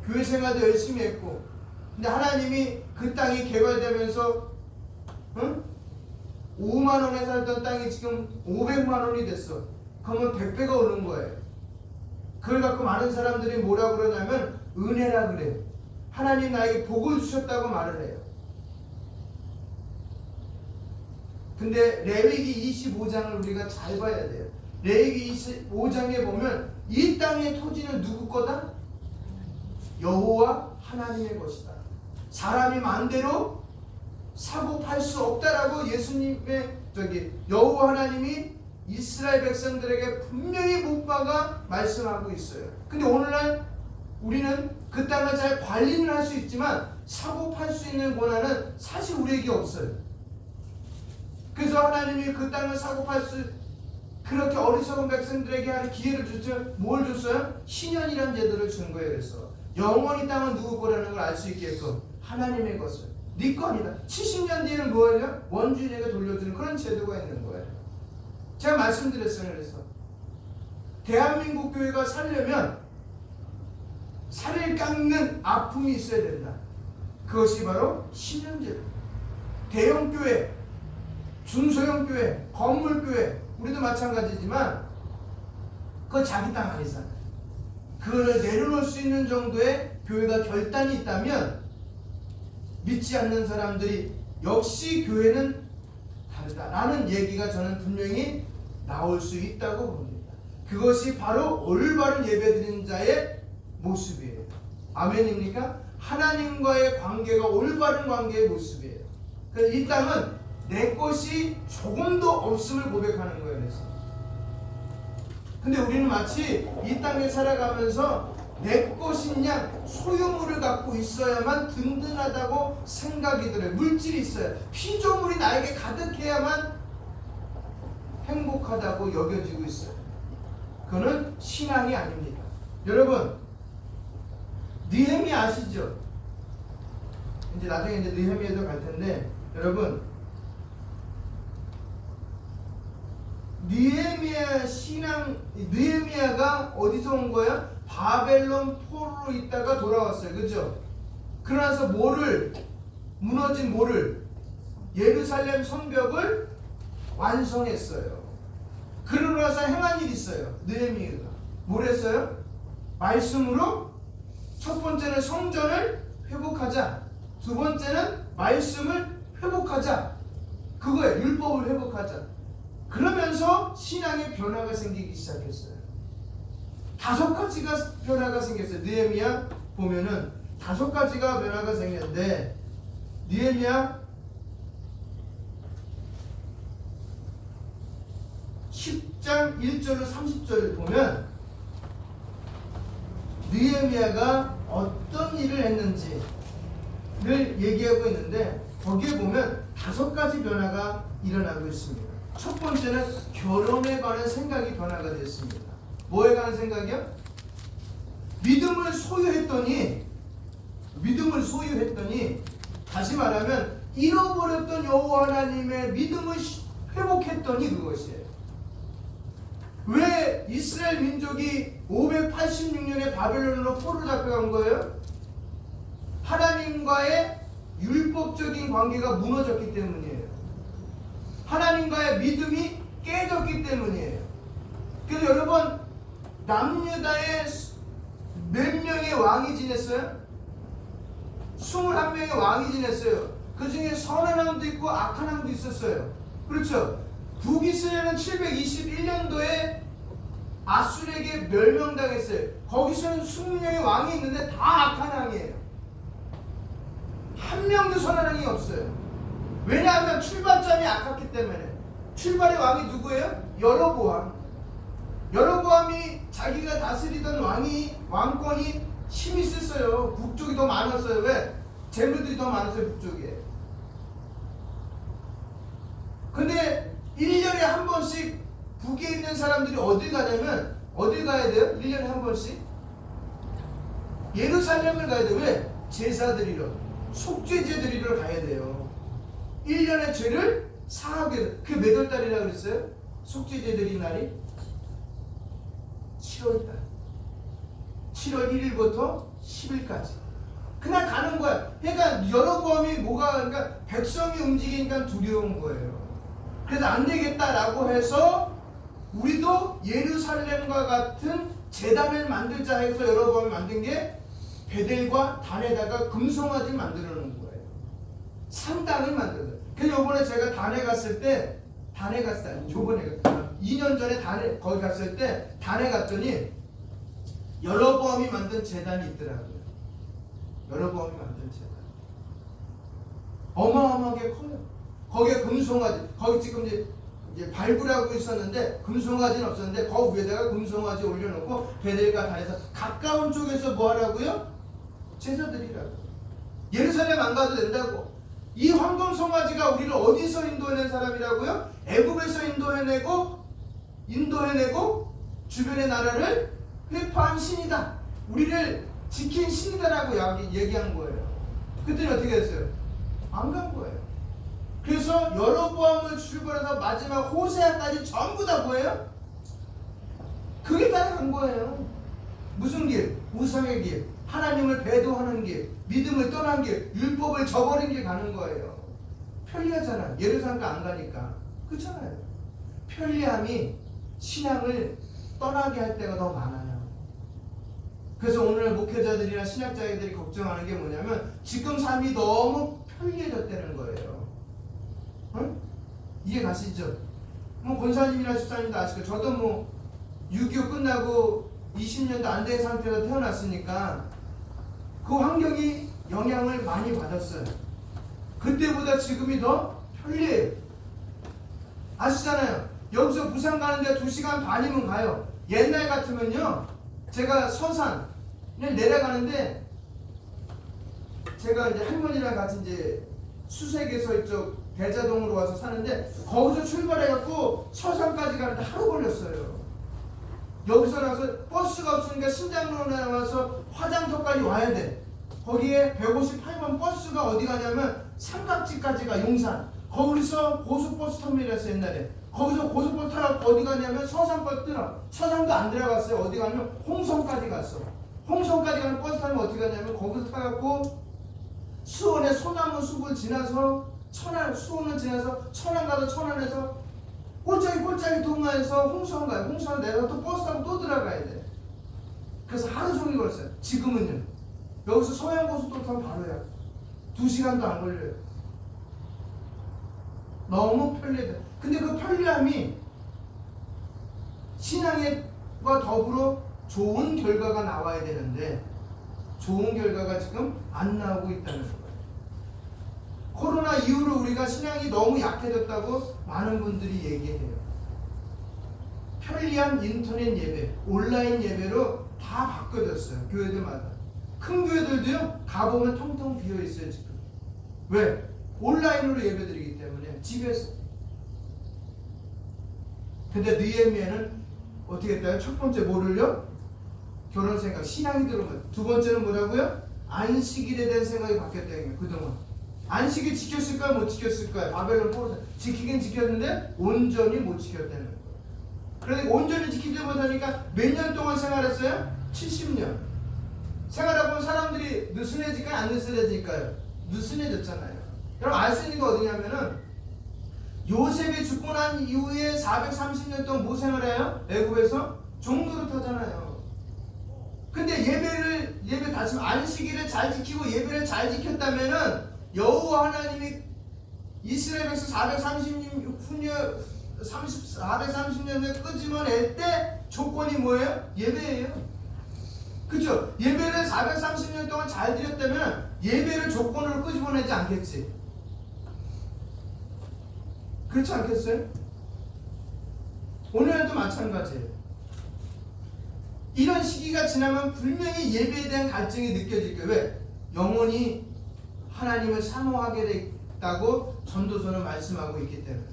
교회 생활도 열심히 했고, 근데 하나님이 그 땅이 개발되면서 5만 원에 살던 땅이 지금 500만 원이 됐어. 그러면 100배가 오는 거예요. 그걸 갖고 많은 사람들이 뭐라고 그러냐면 은혜라 그래요. 하나님 나에게 복을 주셨다고 말을 해요. 근데 레위기 25장을 우리가 잘 봐야 돼요. 레위기 25장에 보면 이 땅의 토지는 누구 거다? 여호와 하나님의 것이다. 사람이 마음대로 사고 팔 수 없다라고 예수님의 여호와 하나님이 이스라엘 백성들에게 분명히 못 박아 말씀하고 있어요. 근데 오늘날 우리는 그 땅을 잘 관리는 할 수 있지만 사고 팔 수 있는 권한은 사실 우리에게 없어요. 그래서 하나님이 그 땅을 사고 팔 수 그렇게 어리석은 백성들에게 하는 기회를 줬죠. 뭘 줬어요? 신현이라는 제도를 준 거예요. 그래서 영원히 땅은 누구 거라는 걸 알 수 있게끔 하나님의 것을 네 거 아니다. 70년 뒤에는 뭐예요? 원주인에게 돌려주는 그런 제도가 있는 거예요. 제가 말씀드렸어요. 그래서 대한민국 교회가 살려면 살을 깎는 아픔이 있어야 된다. 그것이 바로 신현제도. 대형교회, 중소형교회, 건물교회 우리도 마찬가지지만 그거 자기 땅 아니잖아요. 그거를 내려놓을 수 있는 정도의 교회가 결단이 있다면 믿지 않는 사람들이 역시 교회는 다르다라는 얘기가 저는 분명히 나올 수 있다고 봅니다. 그것이 바로 올바른 예배드리는 자의 모습이에요. 아멘입니까? 하나님과의 관계가 올바른 관계의 모습이에요. 그래서 이 땅은 내 것이 조금도 없음을 고백하는 거예요. 그래서. 근데 우리는 마치 이 땅에 살아가면서 내 것인 양 소유물을 갖고 있어야만 든든하다고 생각이 들어요. 물질이 있어요. 피조물이 나에게 가득해야만 행복하다고 여겨지고 있어요. 그거는 신앙이 아닙니다. 여러분, 느헤미야 아시죠? 이제 나중에 이제 느헤미야도 갈 텐데, 여러분, 느헤미야가 어디서 온 거야? 바벨론 포로로 있다가 돌아왔어요. 그죠? 그러나서 무너진 예루살렘 성벽을 완성했어요. 그러고 나서 행한 일이 있어요. 느헤미야가 뭘 했어요? 말씀으로 첫 번째는 성전을 회복하자, 두 번째는 말씀을 회복하자, 그거예요. 율법을 회복하자. 그러면서 신앙의 변화가 생기기 시작했어요. 5가지가 변화가 생겼어요. 느헤미야 보면은 5가지가 변화가 생겼는데, 느헤미야 10장 1절로 30절을 보면 느헤미야가 어떤 일을 했는지를 얘기하고 있는데, 거기에 보면 5가지 변화가 일어나고 있습니다. 첫 번째는 결혼에 관한 생각이 변화가 됐습니다. 뭐에 관한 생각이요? 믿음을 소유했더니 다시 말하면 잃어버렸던 여호와 하나님의 믿음을 회복했더니 그것이에요. 왜 이스라엘 민족이 586년에 바벨론으로 포로 잡혀간 거예요? 하나님과의 율법적인 관계가 무너졌기 때문이에요. 하나님과의 믿음이 깨졌기 때문이에요. 그래서 여러분, 남유다에 몇 명의 왕이 지냈어요? 21명의 왕이 지냈어요. 그 중에 선한 왕도 있고 악한 왕도 있었어요. 그렇죠? 북이스라엘은 721년도에 아술에게 멸망당했어요. 거기서는 20명의 왕이 있는데 다 악한 왕이에요. 한 명도 선한 왕이 없어요. 왜냐하면 출발점이 악했기 때문에. 출발의 왕이 누구예요? 여로보암. 여로보암이 자기가 다스리던 왕권이 힘이 있었어요. 북쪽이 더 많았어요. 왜? 재물들이 더 많았어요. 북쪽에. 근데 1년에 한 번씩 북에 있는 사람들이 어딜 가냐면 어딜 가야 돼요? 1년에 한 번씩? 예루살렘을 가야 돼요. 왜? 제사 드리러, 속죄제 드리러 가야 돼요. 1년의 죄를 사하게 돼요. 그게 몇 월 달이라고 그랬어요? 속죄제 드린 날이? 7월달. 7월 1일부터 10일까지. 그날 가는 거야. 그러니까 여로보암이 그러니까 백성이 움직이니까 두려운 거예요. 그래서 안 되겠다라고 해서 우리도 예루살렘과 같은 제단을 만들자 해서 여로보암이 만든 게 베델과 단에다가 금송아지 만들어 놓은 거예요. 상당을 만들어요. 그래서 요번에 제가 단에 갔을 때 요번에 2년 전에 단에 거기 갔을 때 단에 갔더니 여로보암이 만든 제단이 있더라고요. 여로보암이 만든 제단. 어마어마하게 커요. 거기에 금송아지, 거기 지금 이제 발굴하고 있었는데 금송아지는 없었는데 거기 위에다가 금송아지 올려놓고 베델과 단에서 가까운 쪽에서 뭐 하라고요? 제사 드리라고. 예루살렘 안 가도 된다고. 이 황금송아지가 우리를 어디서 인도해낸 사람이라고요? 애굽에서 인도해내고 주변의 나라를 회파한 신이다. 우리를 지킨 신이다라고 얘기한 거예요. 그때는 어떻게 했어요? 안 간 거예요. 그래서 여로보암을 출발해서 마지막 호세아까지 전부 다 뭐예요? 그게 따라간 거예요. 무슨 길? 우상의 길, 하나님을 배도하는 길, 믿음을 떠난 길, 율법을 저버린 길 가는 거예요. 편리하잖아요. 예루살렘 안 가니까. 그렇잖아요. 편리함이 신앙을 떠나게 할 때가 더 많아요. 그래서 오늘 목회자들이나 신학자들이 걱정하는 게 뭐냐면 지금 삶이 너무 편리해졌다는 거예요. 응? 이해 가시죠? 권사님이나 집사님도 아시고 저도 6.25 끝나고 20년도 안 된 상태로 태어났으니까 그 환경이 영향을 많이 받았어요. 그때보다 지금이 더 편리해요. 아시잖아요. 여기서 부산 가는데 2시간 반이면 가요. 옛날 같으면요, 제가 서산을 내려가는데 제가 이제 할머니랑 같이 이제 수색에서 이쪽 대자동으로 와서 사는데 거기서 출발해갖고 서산까지 가는데 하루 걸렸어요. 여기서 나서 버스가 없으니까 신장로로 나와서 화장터까지 와야 돼. 거기에 158번 버스가 어디 가냐면 삼각지까지가 용산. 거기서 고속버스 터미널이었어 옛날에. 거기서 고속버스 타고 어디 가냐면 서산버스 들어. 서산도 안 들어갔어요. 어디 가냐면 홍성까지 갔어. 홍성까지 가는 버스 타면 어떻게 가냐면 거기서 타갖고 수원의 소나무 숲을 지나서 수원을 지나서 천안 가서 천안에서 꼴짝이 동화에서 홍성 가요. 홍성 내려서 또 버스 타고 또 들어가야 돼. 그래서 하루 종일 걸었어요. 지금은요, 여기서 서해안고속도로 타면 바로야. 2시간도 안 걸려요. 너무 편리해. 근데 그 편리함이 신앙과 더불어 좋은 결과가 나와야 되는데 좋은 결과가 지금 안 나오고 있다는 거예요. 코로나 이후로 우리가 신앙이 너무 약해졌다고 많은 분들이 얘기해요. 편리한 인터넷 예배, 온라인 예배로 다 바꿔졌어요. 교회들마다. 큰 교회들도요, 가보면 텅텅 비어있어요 지금. 왜? 온라인으로 예배드리기 때문에 집에서. 근데 느헤미야는 어떻게 했다요? 첫 번째 뭐를요? 결혼 생각, 신앙이 들어오면. 두 번째는 뭐라고요? 안식일에 대한 생각이 바뀌었다는 거예요. 그동안 안식일 지켰을까요? 못 지켰을까요? 바벨론 포로서 지키긴 지켰는데 온전히 못 지켰다는 거예요. 그러니까 온전히 지키지 못하니까 몇 년 동안 생활했어요? 70년. 생활하고 사람들이 느슨해질까요? 안 느슨해질까요? 느슨해졌잖아요. 여러분 알 수 있는 게 어디냐면은 요셉이 죽고 난 이후에 430년 동안 뭐 생활해요? 애굽에서 종노릇하잖아요. 근데 예배 다시 안식일을 잘 지키고 예배를 잘 지켰다면은 여호와 하나님이 이스라엘 백성 430년을 끄집어낼 때 조건이 뭐예요? 예배예요. 그죠? 예배를 430년 동안 잘 드렸다면 예배를 조건으로 끄집어내지 않겠지. 그렇지 않겠어요? 오늘도 마찬가지예요. 이런 시기가 지나면 분명히 예배에 대한 갈증이 느껴질 거예요. 왜? 영혼이 하나님을 사모하게 됐다고 전도서는 말씀하고 있기 때문에.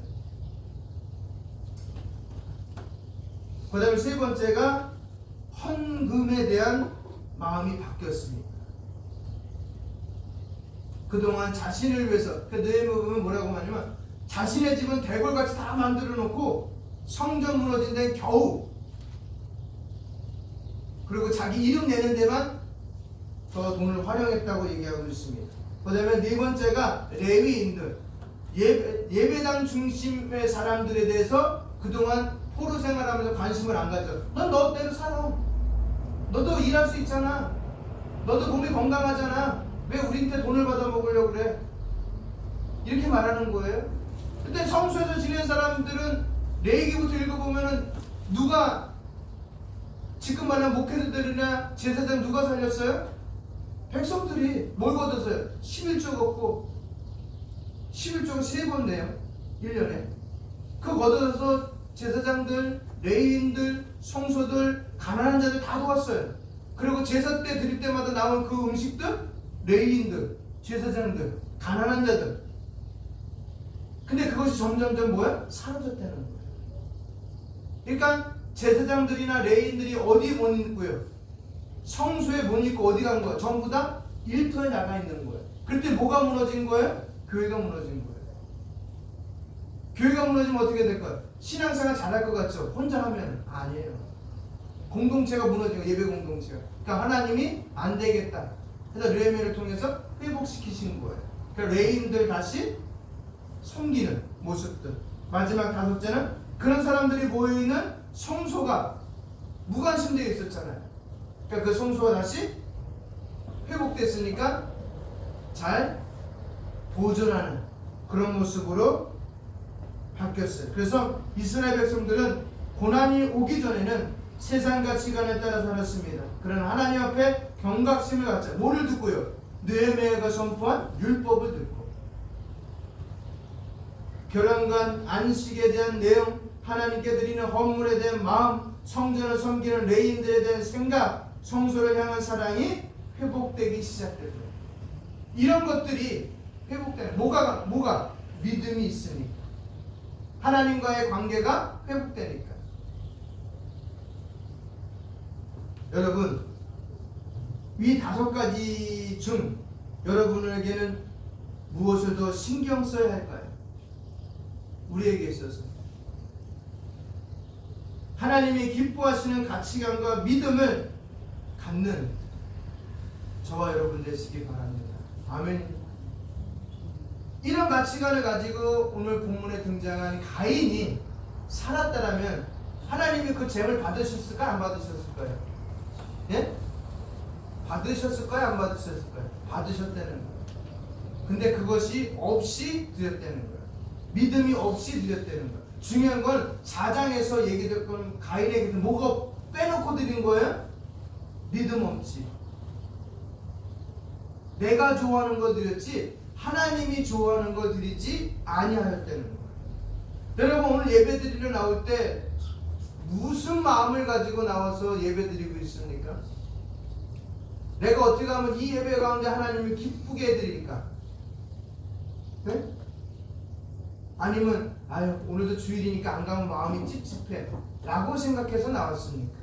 그 다음에 세 번째가 헌금에 대한 마음이 바뀌었습니다. 그동안 자신을 위해서, 그 느헤미야 보면 뭐라고 하냐면 자신의 집은 대궐같이 다 만들어 놓고 성전 무너진 데는 겨우, 그리고 자기 이름 내는 데만 더 돈을 활용했다고 얘기하고 있습니다. 그 다음에 네 번째가 레위인들, 예배당 중심의 사람들에 대해서 그동안 포로 생활하면서 관심을 안 가져. 넌 너대로 살아. 너도 일할 수 있잖아. 너도 몸이 건강하잖아. 왜 우리한테 돈을 받아 먹으려고 그래? 이렇게 말하는 거예요. 근데 성소에서 지낸 사람들은 레위기부터 읽어보면은 누가 지금 말하는 목회자들이나 제사장 누가 살렸어요? 백성들이 뭘 걷었어요? 11조 걷고 11조가 3번 내요. 1년에. 그 걷어서 제사장들, 레위인들, 성소들, 가난한 자들 다 도왔어요. 그리고 제사 때 드릴 때마다 나온 그 음식들, 레위인들, 제사장들, 가난한 자들. 근데 그것이 점점점 뭐야? 사라졌다는 거예요. 그러니까 제사장들이나 레위인들이 어디에 못 있고요? 성소에 못 있고 어디 간 거야? 전부 다 일터에 나가 있는 거예요. 그때 뭐가 무너진 거예요? 교회가 무너진 거예요. 교회가 무너지면 어떻게 될까요? 신앙생활 잘할 것 같죠? 혼자 하면 아니에요. 공동체가 무너지고, 예배 공동체가. 그러니까 하나님이 안 되겠다. 그래서 느헤미야를 통해서 회복시키신 거예요. 그러니까 레위인들 다시 섬기는 모습들. 마지막 다섯째는 그런 사람들이 모여있는 성소가 무관심되어 있었잖아요. 그러니까 그 성소가 다시 회복됐으니까 잘 보존하는 그런 모습으로 바뀌었어요. 그래서 이스라엘 백성들은 고난이 오기 전에는 세상 가치관에 따라 살았습니다. 그러나 하나님 앞에 경각심을 갖자. 뭐를 듣고요? 느헤미야가 선포한 율법을 듣고, 결혼관 안식에 대한 내용, 하나님께 드리는 헌물에 대한 마음, 성전을 섬기는 레위인들에 대한 생각, 성소를 향한 사랑이 회복되기 시작되고요. 이런 것들이 회복되는, 뭐가 믿음이 있으니까, 하나님과의 관계가 회복되니까. 여러분, 이 5가지 중 여러분에게는 무엇을 더 신경 써야 할까요? 우리에게 있어서 하나님이 기뻐하시는 가치관과 믿음을 갖는 저와 여러분 되시기 바랍니다. 아멘. 이런 가치관을 가지고 오늘 본문에 등장한 가인이 살았다라면 하나님이 그 잼을 받으셨을까요? 안 받으셨을까요? 예? 받으셨을까요? 안 받으셨을까요? 받으셨다는 거예요. 근데 그것이 없이 드렸다는 거예요. 믿음이 없이 드렸다는 거예요. 중요한 건 4장에서 얘기됐던 가인에게 뭐가 빼놓고 드린 거예요? 믿음 없이. 내가 좋아하는 거 드렸지 하나님이 좋아하는 거 드리지 아니하였다는 거예요. 여러분, 오늘 예배 드리러 나올 때 무슨 마음을 가지고 나와서 예배 드리고 있습니까? 내가 어떻게 하면 이 예배 가운데 하나님을 기쁘게 해드릴까? 네? 아니면 오늘도 주일이니까 안 가면 마음이 찝찝해 라고 생각해서 나왔습니까?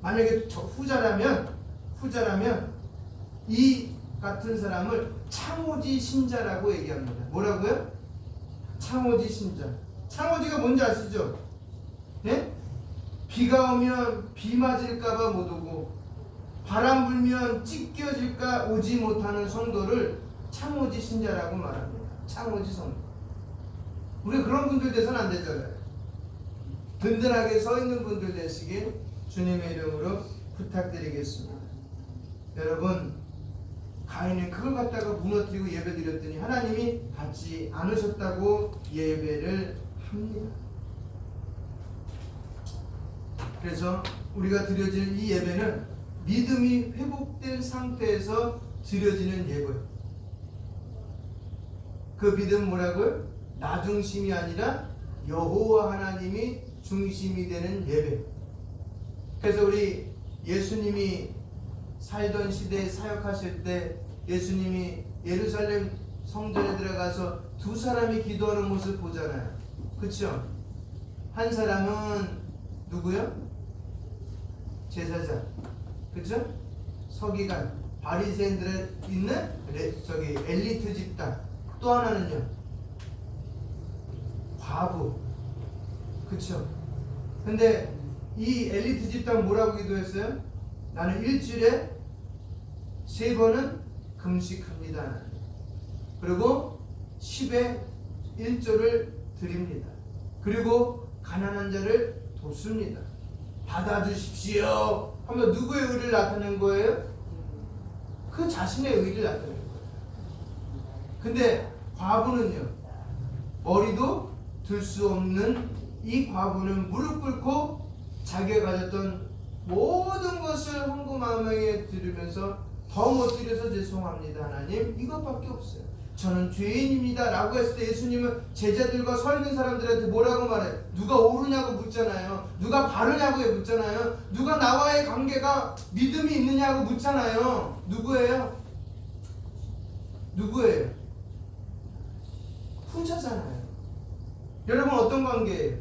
만약에 후자라면 이 같은 사람을 창오지 신자라고 얘기합니다. 뭐라고요? 창오지 신자. 창오지가 뭔지 아시죠? 네? 비가 오면 비 맞을까봐 못 오고 바람 불면 찢겨질까 오지 못하는 성도를 창오지 신자라고 말합니다. 창오지 성도. 우리 그런 분들 돼서는 안 되잖아요. 든든하게 서 있는 분들 되시길 주님의 이름으로 부탁드리겠습니다. 여러분, 가인은 그걸 갖다가 무너뜨리고 예배 드렸더니 하나님이 받지 않으셨다고 예배를 합니다. 그래서 우리가 드려질 이 예배는 믿음이 회복된 상태에서 드려지는 예배예요. 그 믿음 뭐라고요? 나 중심이 아니라 여호와 하나님이 중심이 되는 예배. 그래서 우리 예수님이 살던 시대에 사역하실 때 예수님이 예루살렘 성전에 들어가서 두 사람이 기도하는 모습 보잖아요. 그렇죠? 한 사람은 누구요? 제사장. 그렇죠? 서기관, 바리새인들에 있는 엘리트 집단. 또 하나는요, 과부. 그렇죠? 근데 이 엘리트 집단 뭐라고 기도했어요? 나는 일주일에 3번은 금식합니다. 그리고 10의 1조를 드립니다. 그리고 가난한 자를 돕습니다. 받아주십시오 하면 누구의 의를 나타낸 거예요? 그 자신의 의를 나타낸 거예요. 근데 과부는요, 머리도 들 수 없는 이 과부는 무릎 꿇고 자기가 가졌던 모든 것을 헌금함에 드리면서 더 못 드려서 죄송합니다 하나님, 이것밖에 없어요. 저는 죄인입니다 라고 했을 때 예수님은 제자들과 서 있는 사람들한테 뭐라고 말해요? 누가 옳으냐고 묻잖아요. 누가 바르냐고 묻잖아요. 누가 나와의 관계가 믿음이 있느냐고 묻잖아요. 누구예요? 누구예요? 후자잖아요. 여러분, 어떤 관계예요?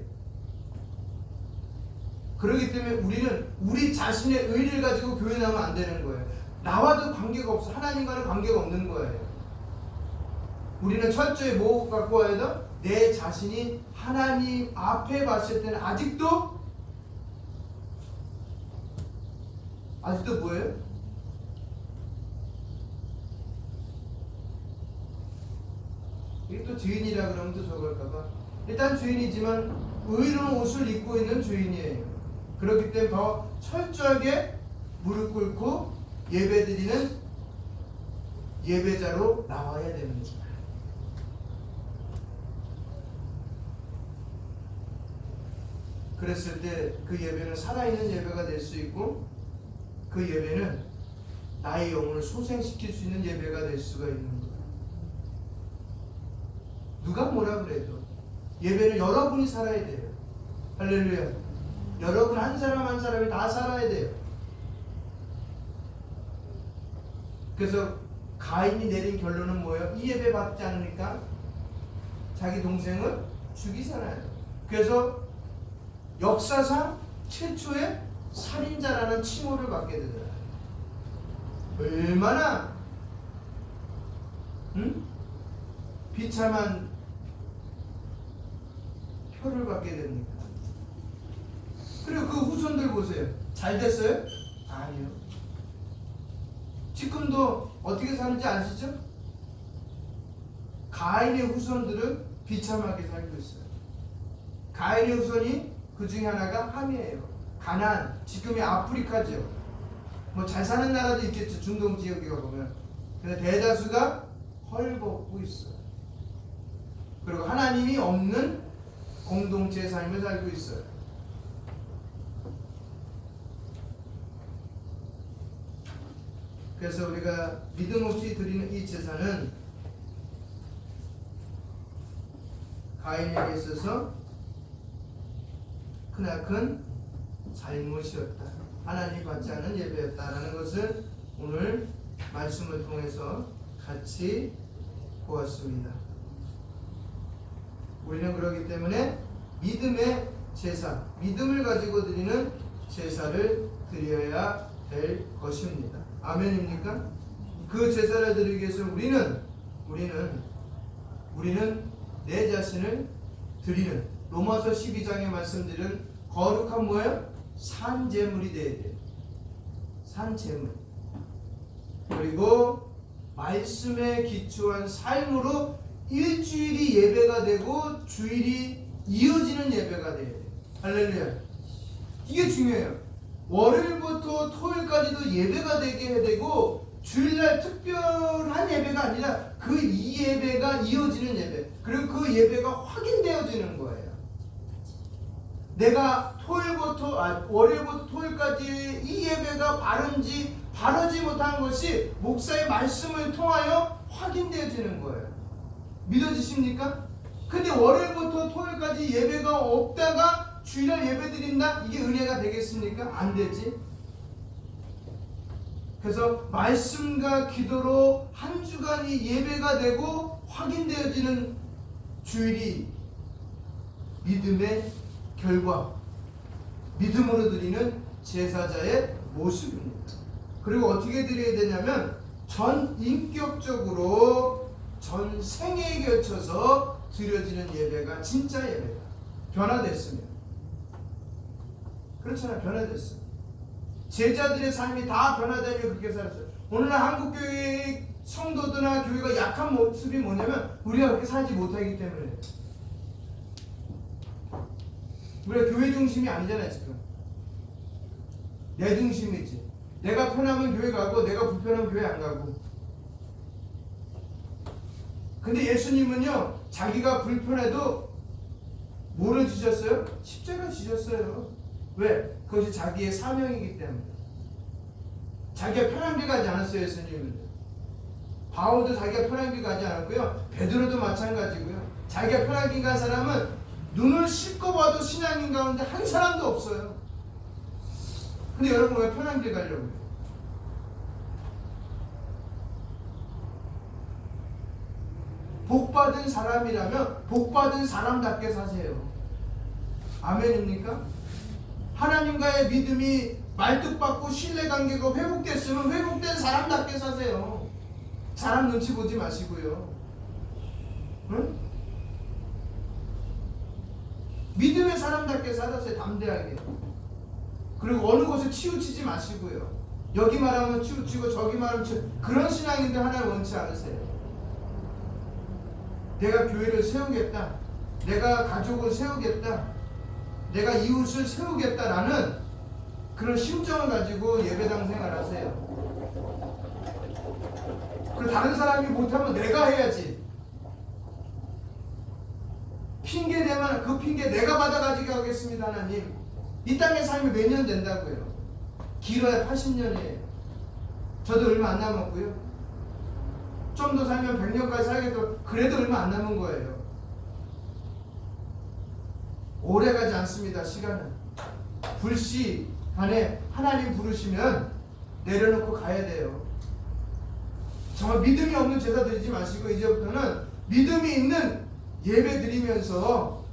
그렇기 때문에 우리는 우리 자신의 의를 가지고 교회 나오면 안 되는 거예요. 나와도 관계가 없어. 하나님과는 관계가 없는 거예요. 우리는 철저히 뭐 갖고 와야 돼? 내 자신이 하나님 앞에 봤을 때는 아직도 뭐예요? 이게 또 죄인이라 그러면 또 저럴까봐. 일단 죄인이지만 의로운 옷을 입고 있는 죄인이에요. 그렇기 때문에 더 철저하게 무릎 꿇고 예배드리는 예배자로 나와야 됩니다. 그랬을 때 그 예배는 살아있는 예배가 될 수 있고, 그 예배는 나의 영혼을 소생시킬 수 있는 예배가 될 수가 있는 거예요. 누가 뭐라 그래도 예배는 여러분이 살아야 돼요. 할렐루야. 여러분 한 사람 한 사람이 다 살아야 돼요. 그래서 가인이 내린 결론은 뭐예요? 이 예배 받지 않으니까 자기 동생을 죽이잖아요. 그래서 역사상 최초의 살인자라는 칭호를 받게 되더라. 얼마나 비참한 표를 받게 됩니까? 그리고 그 후손들 보세요. 잘 됐어요? 아니요. 지금도 어떻게 사는지 아시죠? 가인의 후손들은 비참하게 살고 있어요. 가인의 후손이 그 중에 하나가 함이에요. 가나안, 지금의 아프리카죠. 뭐 잘 사는 나라도 있겠죠. 중동 지역에 가보면. 근데 대다수가 헐벗고 있어요. 그리고 하나님이 없는 공동체의 삶을 살고 있어요. 그래서 우리가 믿음 없이 드리는 이 제사는 가인에게 있어서 크나큰 잘못이었다. 하나님 받지 않은 예배였다라는 것을 오늘 말씀을 통해서 같이 보았습니다. 우리는 그렇기 때문에 믿음의 제사, 믿음을 가지고 드리는 제사를 드려야 될 것입니다. 아멘입니까? 그 제사를 드리기 위해서 우리는 내 자신을 드리는, 로마서 12장에 말씀드린 거룩한 뭐예요? 산재물이 돼야 돼요. 산재물. 그리고 말씀에 기초한 삶으로 일주일이 예배가 되고 주일이 이어지는 예배가 돼야 돼요. 할렐루야. 이게 중요해요. 월요일부터 토요일까지도 예배가 되게 해야 되고 주일날 특별한 예배가 아니라 그 이 예배가 이어지는 예배, 그리고 그 예배가 확인되어지는 거예요. 내가 월요일부터 토요일까지 이 예배가 바르지 못한 것이 목사의 말씀을 통하여 확인되어지는 거예요. 믿어지십니까? 근데 월요일부터 토요일까지 예배가 없다가 주일날 예배 드린다? 이게 은혜가 되겠습니까? 안 되지. 그래서 말씀과 기도로 한 주간이 예배가 되고 확인되어지는 주일이 믿음의 결과, 믿음으로 드리는 제사자의 모습입니다. 그리고 어떻게 드려야 되냐면 전 인격적으로 전 생애에 걸쳐서 드려지는 예배가 진짜 예배다. 변화됐으면. 그렇잖아요. 변화됐어. 제자들의 삶이 다 변화되며 그렇게 살았어요. 오늘날 한국교회의 성도들이나 교회가 약한 모습이 뭐냐면 우리가 그렇게 살지 못하기 때문에. 우리가 교회 중심이 아니잖아요. 지금 내 중심이지. 내가 편하면 교회 가고 내가 불편하면 교회 안 가고. 근데 예수님은요 자기가 불편해도 뭐를 지셨어요? 십자가 지셨어요. 왜? 그것이 자기의 사명이기 때문에. 자기가 편한 길 가지 않았어요. 예수님은. 바울도 자기가 편한 길 가지 않았고요. 베드로도 마찬가지고요. 자기가 편한 길 간 사람은 눈을 씻고 봐도 신앙인 가운데 한 사람도 없어요. 근데 여러분 왜 편한 길 가려고 해요? 복받은 사람이라면 복받은 사람답게 사세요. 아멘입니까? 하나님과의 믿음이 말뚝박고 신뢰관계가 회복됐으면 회복된 사람답게 사세요. 사람 눈치 보지 마시고요. 응? 믿음의 사람답게 살았어요. 담대하게. 그리고 어느 곳에 치우치지 마시고요. 여기 말하면 치우치고 저기 말하면 그런 신앙인들 하나를 원치 않으세요. 내가 교회를 세우겠다, 내가 가족을 세우겠다, 내가 이웃을 세우겠다라는 그런 심정을 가지고 예배당 생활하세요. 그리고 다른 사람이 못하면 내가 해야지. 핑계 대면 그 핑계 내가 받아가지고 하겠습니다. 하나님, 이 땅의 삶이 몇 년 된다고요? 길어야 80년이에요. 저도 얼마 안 남았고요. 좀 더 살면 100년까지 살겠도 그래도 얼마 안 남은 거예요. 오래 가지 않습니다. 시간은. 불시간에 하나님 부르시면 내려놓고 가야 돼요. 정말 믿음이 없는 제사 드리지 마시고 이제부터는 믿음이 있는 예배 드리면서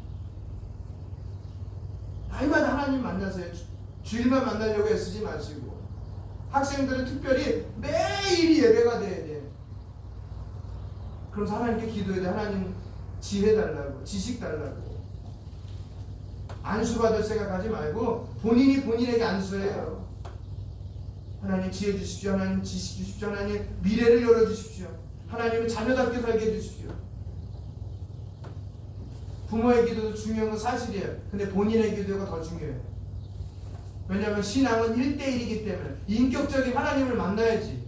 날마다 하나님 만나세요. 주일만 만나려고 애쓰지 마시고. 학생들은 특별히 매일이 예배가 돼야 돼요. 그럼 하나님께 기도해야 돼. 하나님 지혜 달라고, 지식 달라고. 안수받을 생각하지 말고 본인이 본인에게 안수해요. 하나님 지혜 주십시오. 하나님 지식 주십시오. 하나님 미래를 열어주십시오. 하나님은 자녀답게 살게 해주십시오. 부모의 기도도 중요한 건 사실이에요. 근데 본인의 기도가 더 중요해요. 왜냐하면 신앙은 1대1이기 때문에 인격적인 하나님을 만나야지.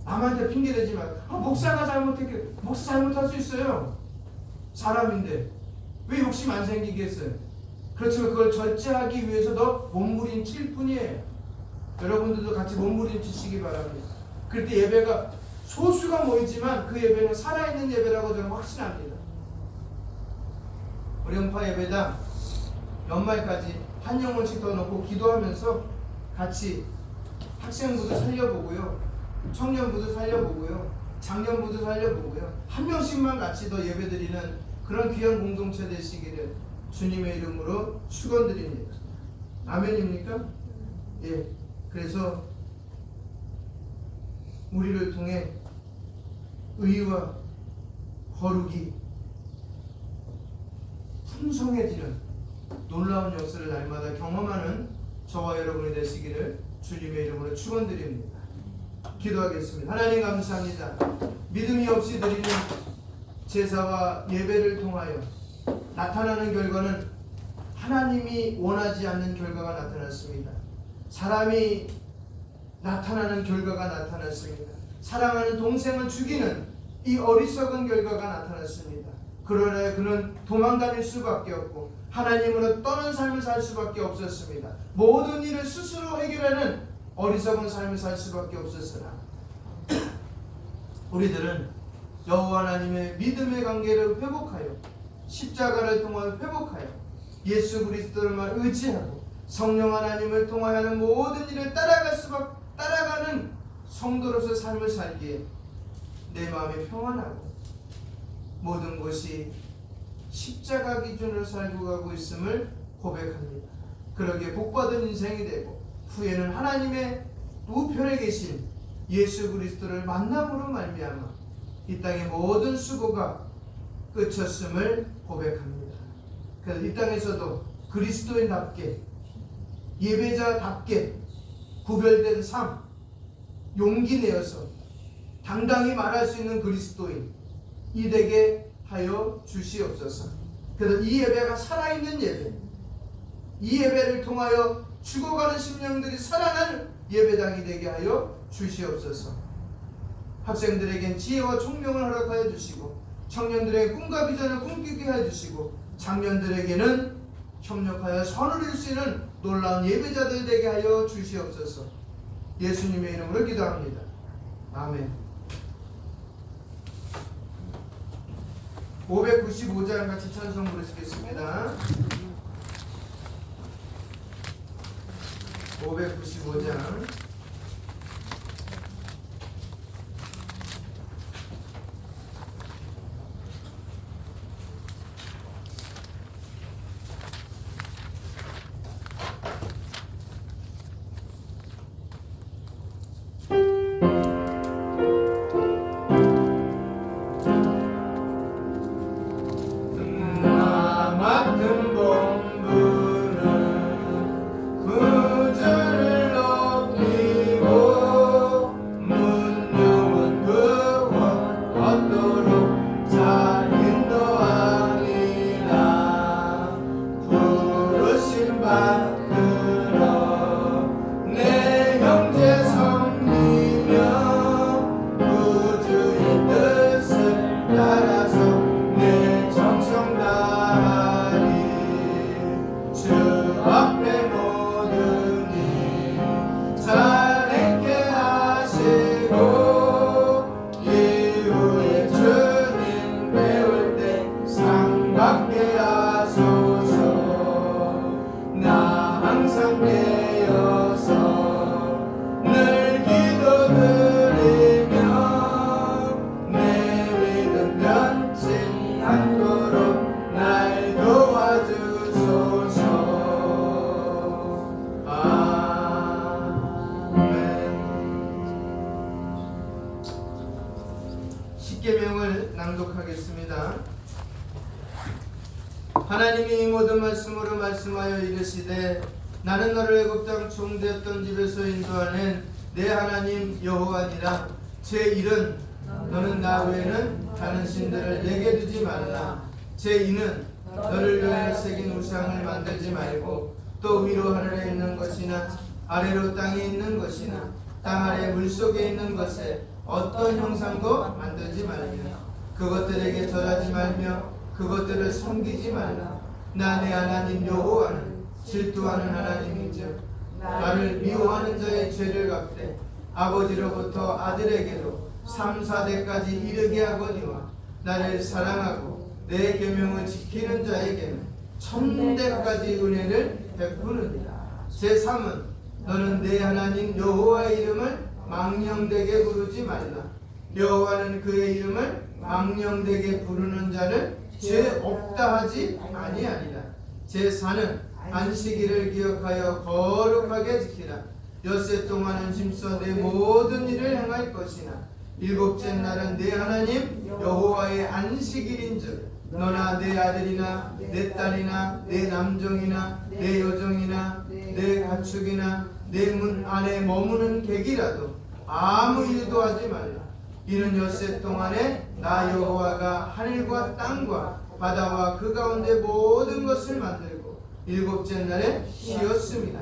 남한테 핑계대지 말고 목사가 잘못했게. 목사 잘못할 수 있어요. 사람인데 왜 욕심 안 생기겠어요? 그렇지만 그걸 절제하기 위해서 더 몸부림칠 뿐이에요. 여러분들도 같이 몸부림치시기 바랍니다. 그럴 때 예배가 소수가 모이지만 그 예배는 살아있는 예배라고 저는 확신합니다. 우리 음파 예배당 연말까지 한 영혼씩 더 넣고 기도하면서 같이 학생부도 살려보고요, 청년부도 살려보고요, 장년부도 살려보고요, 한 명씩만 같이 더 예배드리는 그런 귀한 공동체 되시기를 주님의 이름으로 축원드립니다. 아멘입니까? 예. 그래서 우리를 통해 의와 거룩이 풍성해지는 놀라운 역사를 날마다 경험하는 저와 여러분이 되시기를 주님의 이름으로 축원드립니다. 기도하겠습니다. 하나님 감사합니다. 믿음이 없이 드리는 제사와 예배를 통하여 나타나는 결과는 하나님이 원하지 않는 결과가 나타났습니다. 사람이 나타나는 결과가 나타났습니다. 사랑하는 동생을 죽이는 이 어리석은 결과가 나타났습니다. 그러나 그는 도망다닐 수밖에 없고 하나님으로 떠난 삶을 살 수밖에 없었습니다. 모든 일을 스스로 해결하는 어리석은 삶을 살 수밖에 없었으나 우리들은 여호와 하나님의 믿음의 관계를 회복하여 십자가를 통하여 회복하여 예수 그리스도를 의지하고 성령 하나님을 통하여 하는 모든 일을 따라가는 성도로서 삶을 살기에 내 마음이 평안하고 모든 것이 십자가 기준으로 살고 가고 있음을 고백합니다. 그러기에 복받은 인생이 되고 후에는 하나님의 우편에 계신 예수 그리스도를 만남으로 말미암아 이 땅의 모든 수고가 끝쳤음을 고백합니다. 그래서 이 땅에서도 그리스도인답게 예배자답게 구별된 삶, 용기 내어서 당당히 말할 수 있는 그리스도인 이 되게 하여 주시옵소서. 그래서 이 예배가 살아있는 예배, 이 예배를 통하여 죽어가는 심령들이 살아나는 예배당이 되게 하여 주시옵소서. 학생들에겐 지혜와 총명을 허락하여 주시고 청년들에게 꿈과 비전을 꿈꾸게 하여 주시고 장년들에게는 협력하여 선을 이룰 수 있는 놀라운 예배자들 되게 하여 주시옵소서. 예수님의 이름으로 기도합니다. 아멘. 595장 같이 찬송 부르시겠습니다. 595장 십계명을 낭독하겠습니다. 하나님이 이 모든 말씀으로 말씀하여 이르시되 나는 너를 애굽 땅 종되었던 집에서 인도하는 내 하나님 여호와니라. 제1은 너는 나 외에는 다른 신들을 내게 두지 말라. 제2는 너를 위하여 새긴 우상을 만들지 말고 또 위로 하늘에 있는 것이나 아래로 땅에 있는 것이나 땅 아래 물속에 있는 것에 어떤 형상도 만들지 말며 그것들에게 절하지 말며 그것들을 섬기지 말라. 나 내 하나님 여호와는 질투하는 하나님인즉 나를 미워하는 자의 죄를 갚되 아버지로부터 아들에게로 3, 4대까지 이르게 하거니와 나를 사랑하고 내 계명을 지키는 자에게는 1000대까지 은혜를 베푸느니라. 제3은 너는 내 하나님 여호와의 이름을 망령되게 부르지 말라. 여호와는 그의 이름을 망령되게 부르는 자를 죄 없다 하지 아니하리라. 제4는 안식일을 기억하여 거룩하게 지키라. 엿새 동안은 힘써 내 모든 일을 행할 것이나 일곱째 날은 내 하나님 여호와의 안식일인즉 너나 내 아들이나 내 딸이나 내 남종이나 내 여종이나 내 가축이나 내 문 안에 머무는 객이라도 아무 일도 하지 말라. 이는 엿새 동안에 나 여호와가 하늘과 땅과 바다와 그 가운데 모든 것을 만들고 일곱째 날에 쉬었습니다.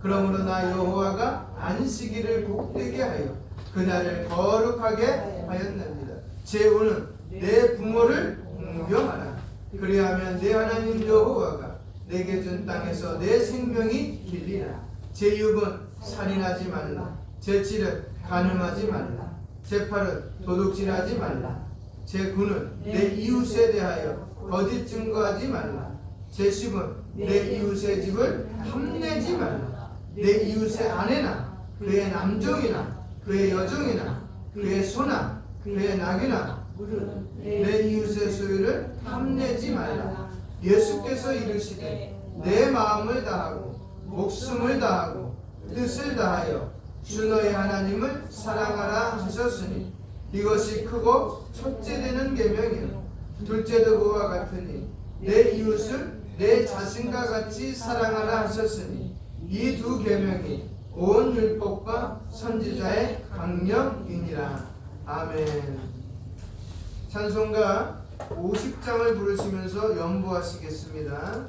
그러므로 나 여호와가 안식일을 복되게 하여 그날을 거룩하게 하였느니라. 제5는 내 부모를 공경하라. 그리하면 내 하나님 여호와가 내게 준 땅에서 내 생명이 길리라. 제6은 살인하지 말라. 제7은 간음하지 말라. 제8은 도둑질하지 말라. 제9는 내 이웃에 대하여 거짓 증거하지 말라. 제10은 내 이웃의 집을 탐내지 말라. 내 이웃의 아내나 그의 남종이나 그의 여종이나 그의 소나 그의 낙이나 내 이웃의 소유를 탐내지 말라. 예수께서 이르시되 내 마음을 다하고 목숨을 다하고 뜻을 다하여 주 너의 하나님을 사랑하라 하셨으니 이것이 크고 첫째 되는 계명이요 둘째도 그와 같으니 내 이웃을 내 자신과 같이 사랑하라 하셨으니 이 두 계명이 온 율법과 선지자의 강령이니라. 아멘. 찬송가 50장을 부르시면서 연보하시겠습니다.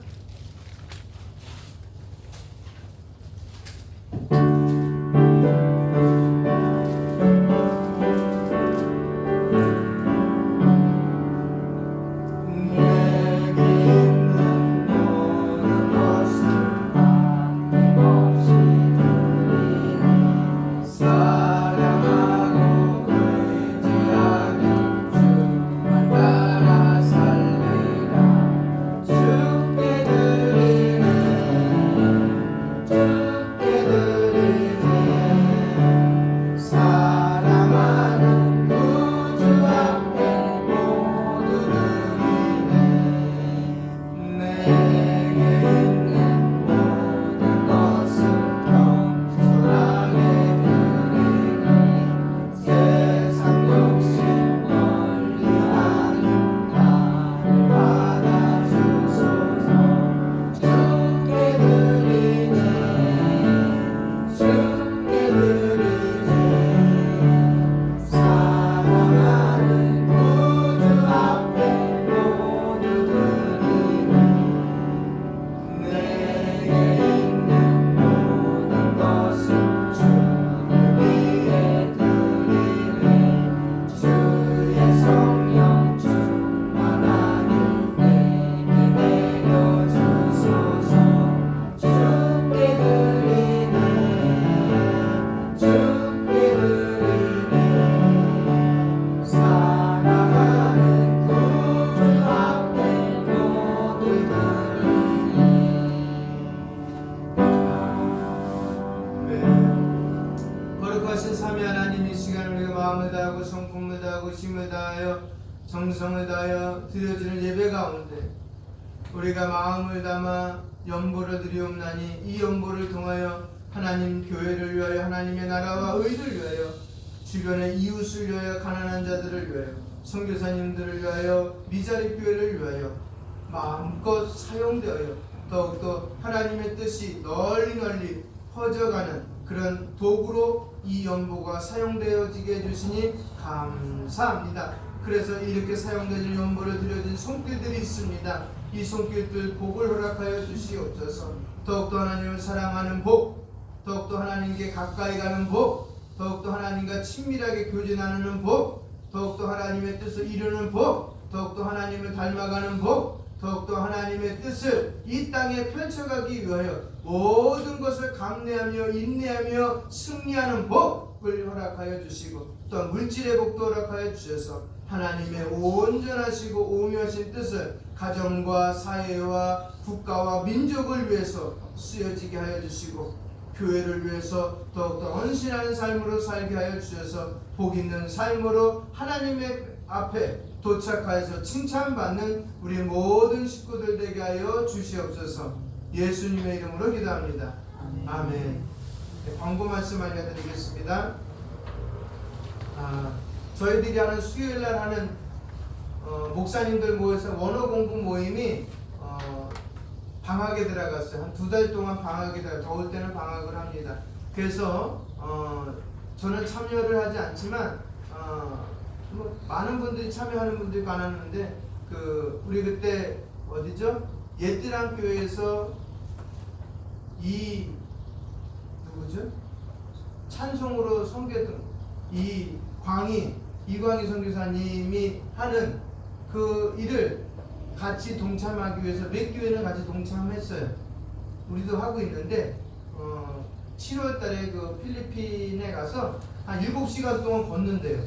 정성을 다하여 드려지는 예배 가운데 우리가 마음을 담아 연보를 드리옵나니 이 연보를 통하여 하나님 교회를 위하여 하나님의 나라와 의를 위하여 주변의 이웃을 위하여 가난한 자들을 위하여 선교사님들을 위하여 미자립 교회를 위하여 마음껏 사용되어 더욱더 하나님의 뜻이 널리 퍼져가는 그런 도구로 이 연보가 사용되어지게 해주시니 감사합니다. 그래서 이렇게 사용되는 연보를 드려진 손길들이 있습니다. 이 손길들 복을 허락하여 주시옵소서. 더욱더 하나님을 사랑하는 복, 더욱더 하나님께 가까이 가는 복, 더욱더 하나님과 친밀하게 교제 나누는 복, 더욱더 하나님의 뜻을 이루는 복, 더욱더 하나님을 닮아가는 복, 더욱더 하나님의 뜻을 이 땅에 펼쳐가기 위하여 모든 것을 감내하며 인내하며 승리하는 복을 허락하여 주시고 또 물질의 복도 허락하여 주셔서 하나님의 온전하시고 오묘하신 뜻을 가정과 사회와 국가와 민족을 위해서 쓰여지게 하여 주시고 교회를 위해서 더욱더 헌신하는 삶으로 살게 하여 주셔서 복 있는 삶으로 하나님의 앞에 도착하여서 칭찬받는 우리 모든 식구들 되게 하여 주시옵소서. 예수님의 이름으로 기도합니다. 아멘. 네, 광고 말씀 알려드리겠습니다. 저희들이 하는 수요일날 하는 목사님들 모여서 원어 공부 모임이 방학에 들어갔어요. 한 2달 동안 방학에 들어가, 더울 때는 방학을 합니다. 그래서 저는 참여를 하지 않지만 뭐 많은 분들이 참여하는 분들이 많았는데 우리 그때 어디죠? 옛드랑 교회에서 누구죠? 찬송으로 섬겼던 이광희 선교사님이 하는 그 일을 같이 동참하기 위해서 몇 교회는 같이 동참했어요. 우리도 하고 있는데 7월 달에 그 필리핀에 가서 한 7시간 동안 걷는데요.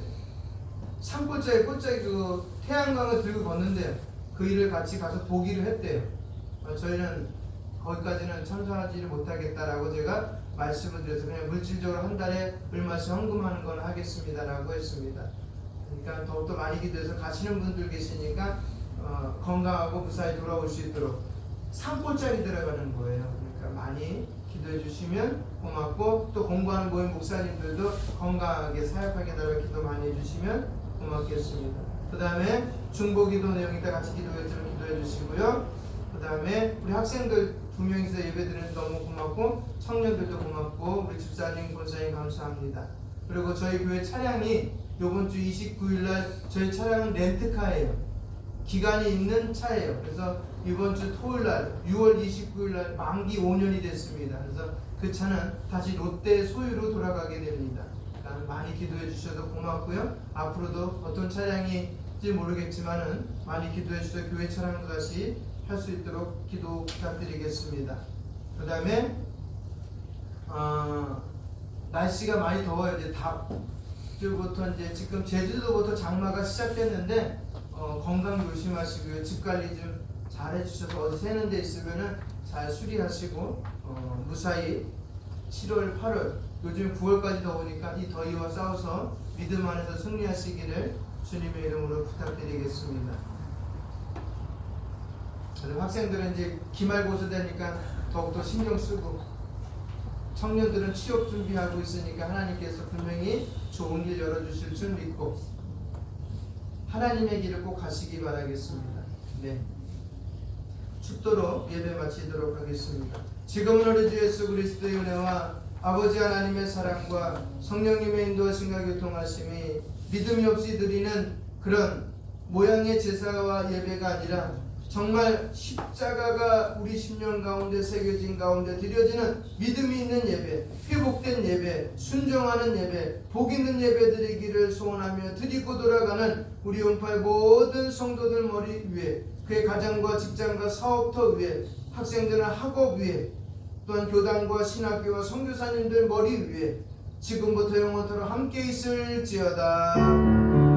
산골짜기 그 태양광을 들고 걷는데요. 그 일을 같이 가서 보기를 했대요. 저희는 거기까지는 참석하지를 못하겠다라고 제가 말씀을 드려서 그냥 물질적으로 한 달에 얼마씩 헌금하는 건 하겠습니다라고 했습니다. 그러니까 더욱더 많이 기도해서 가시는 분들 계시니까 건강하고 무사히 돌아올 수 있도록 산골짜기 들어가는 거예요. 그러니까 많이 기도해 주시면 고맙고, 또 공부하는 모임 목사님들도 건강하게 사역하게 달라고 기도 많이 해주시면 고맙겠습니다. 그 다음에 중보기도 내용 이따 같이 기도했지만 기도해 주시고요. 그 다음에 우리 학생들 2명이서 예배드리는 너무 고맙고, 청년들도 고맙고, 우리 집사님 권사님 감사합니다. 그리고 저희 교회 차량이 요번 주 29일날 저희 차량은 렌트카예요. 기간이 있는 차예요. 그래서 이번 주 토요일날 6월 29일날 만기 5년이 됐습니다. 그래서 그 차는 다시 롯데 소유로 돌아가게 됩니다. 그러니까 많이 기도해 주셔서 고맙고요. 앞으로도 어떤 차량인지 모르겠지만은 많이 기도해 주셔서 교회 차량도 다시 할 수 있도록 기도 부탁드리겠습니다. 그 다음에 날씨가 많이 더워요. 이제 다부터 이제 지금 제주도부터 장마가 시작됐는데 건강 조심하시고요. 집 관리 좀 잘 해주셔서 어디 새는 데 있으면은 잘 수리하시고 무사히 7월, 8월 요즘 9월까지 더우니까 이 더위와 싸워서 믿음 안에서 승리하시기를 주님의 이름으로 부탁드리겠습니다. 학생들은 이제 기말고사 되니까 더욱더 신경 쓰고, 청년들은 취업 준비하고 있으니까 하나님께서 분명히 좋은 길 열어주실 줄 믿고 하나님의 길을 꼭 가시기 바라겠습니다. 네. 축도로 예배 마치도록 하겠습니다. 지금은 우리 주 예수 그리스도의 은혜와 아버지 하나님의 사랑과 성령님의 인도하심과 교통하심이 믿음이 없이 드리는 그런 모양의 제사와 예배가 아니라 정말 십자가가 우리 심령 가운데 새겨진 가운데 드려지는 믿음이 있는 예배, 회복된 예배, 순종하는 예배, 복 있는 예배 드리기를 소원하며 드리고 돌아가는 우리 온파의 모든 성도들 머리 위에, 그의 가정과 직장과 사업터 위에, 학생들은 학업 위에, 또한 교단과 신학교와 선교사님들 머리 위에 지금부터 영원토록 함께 있을지어다.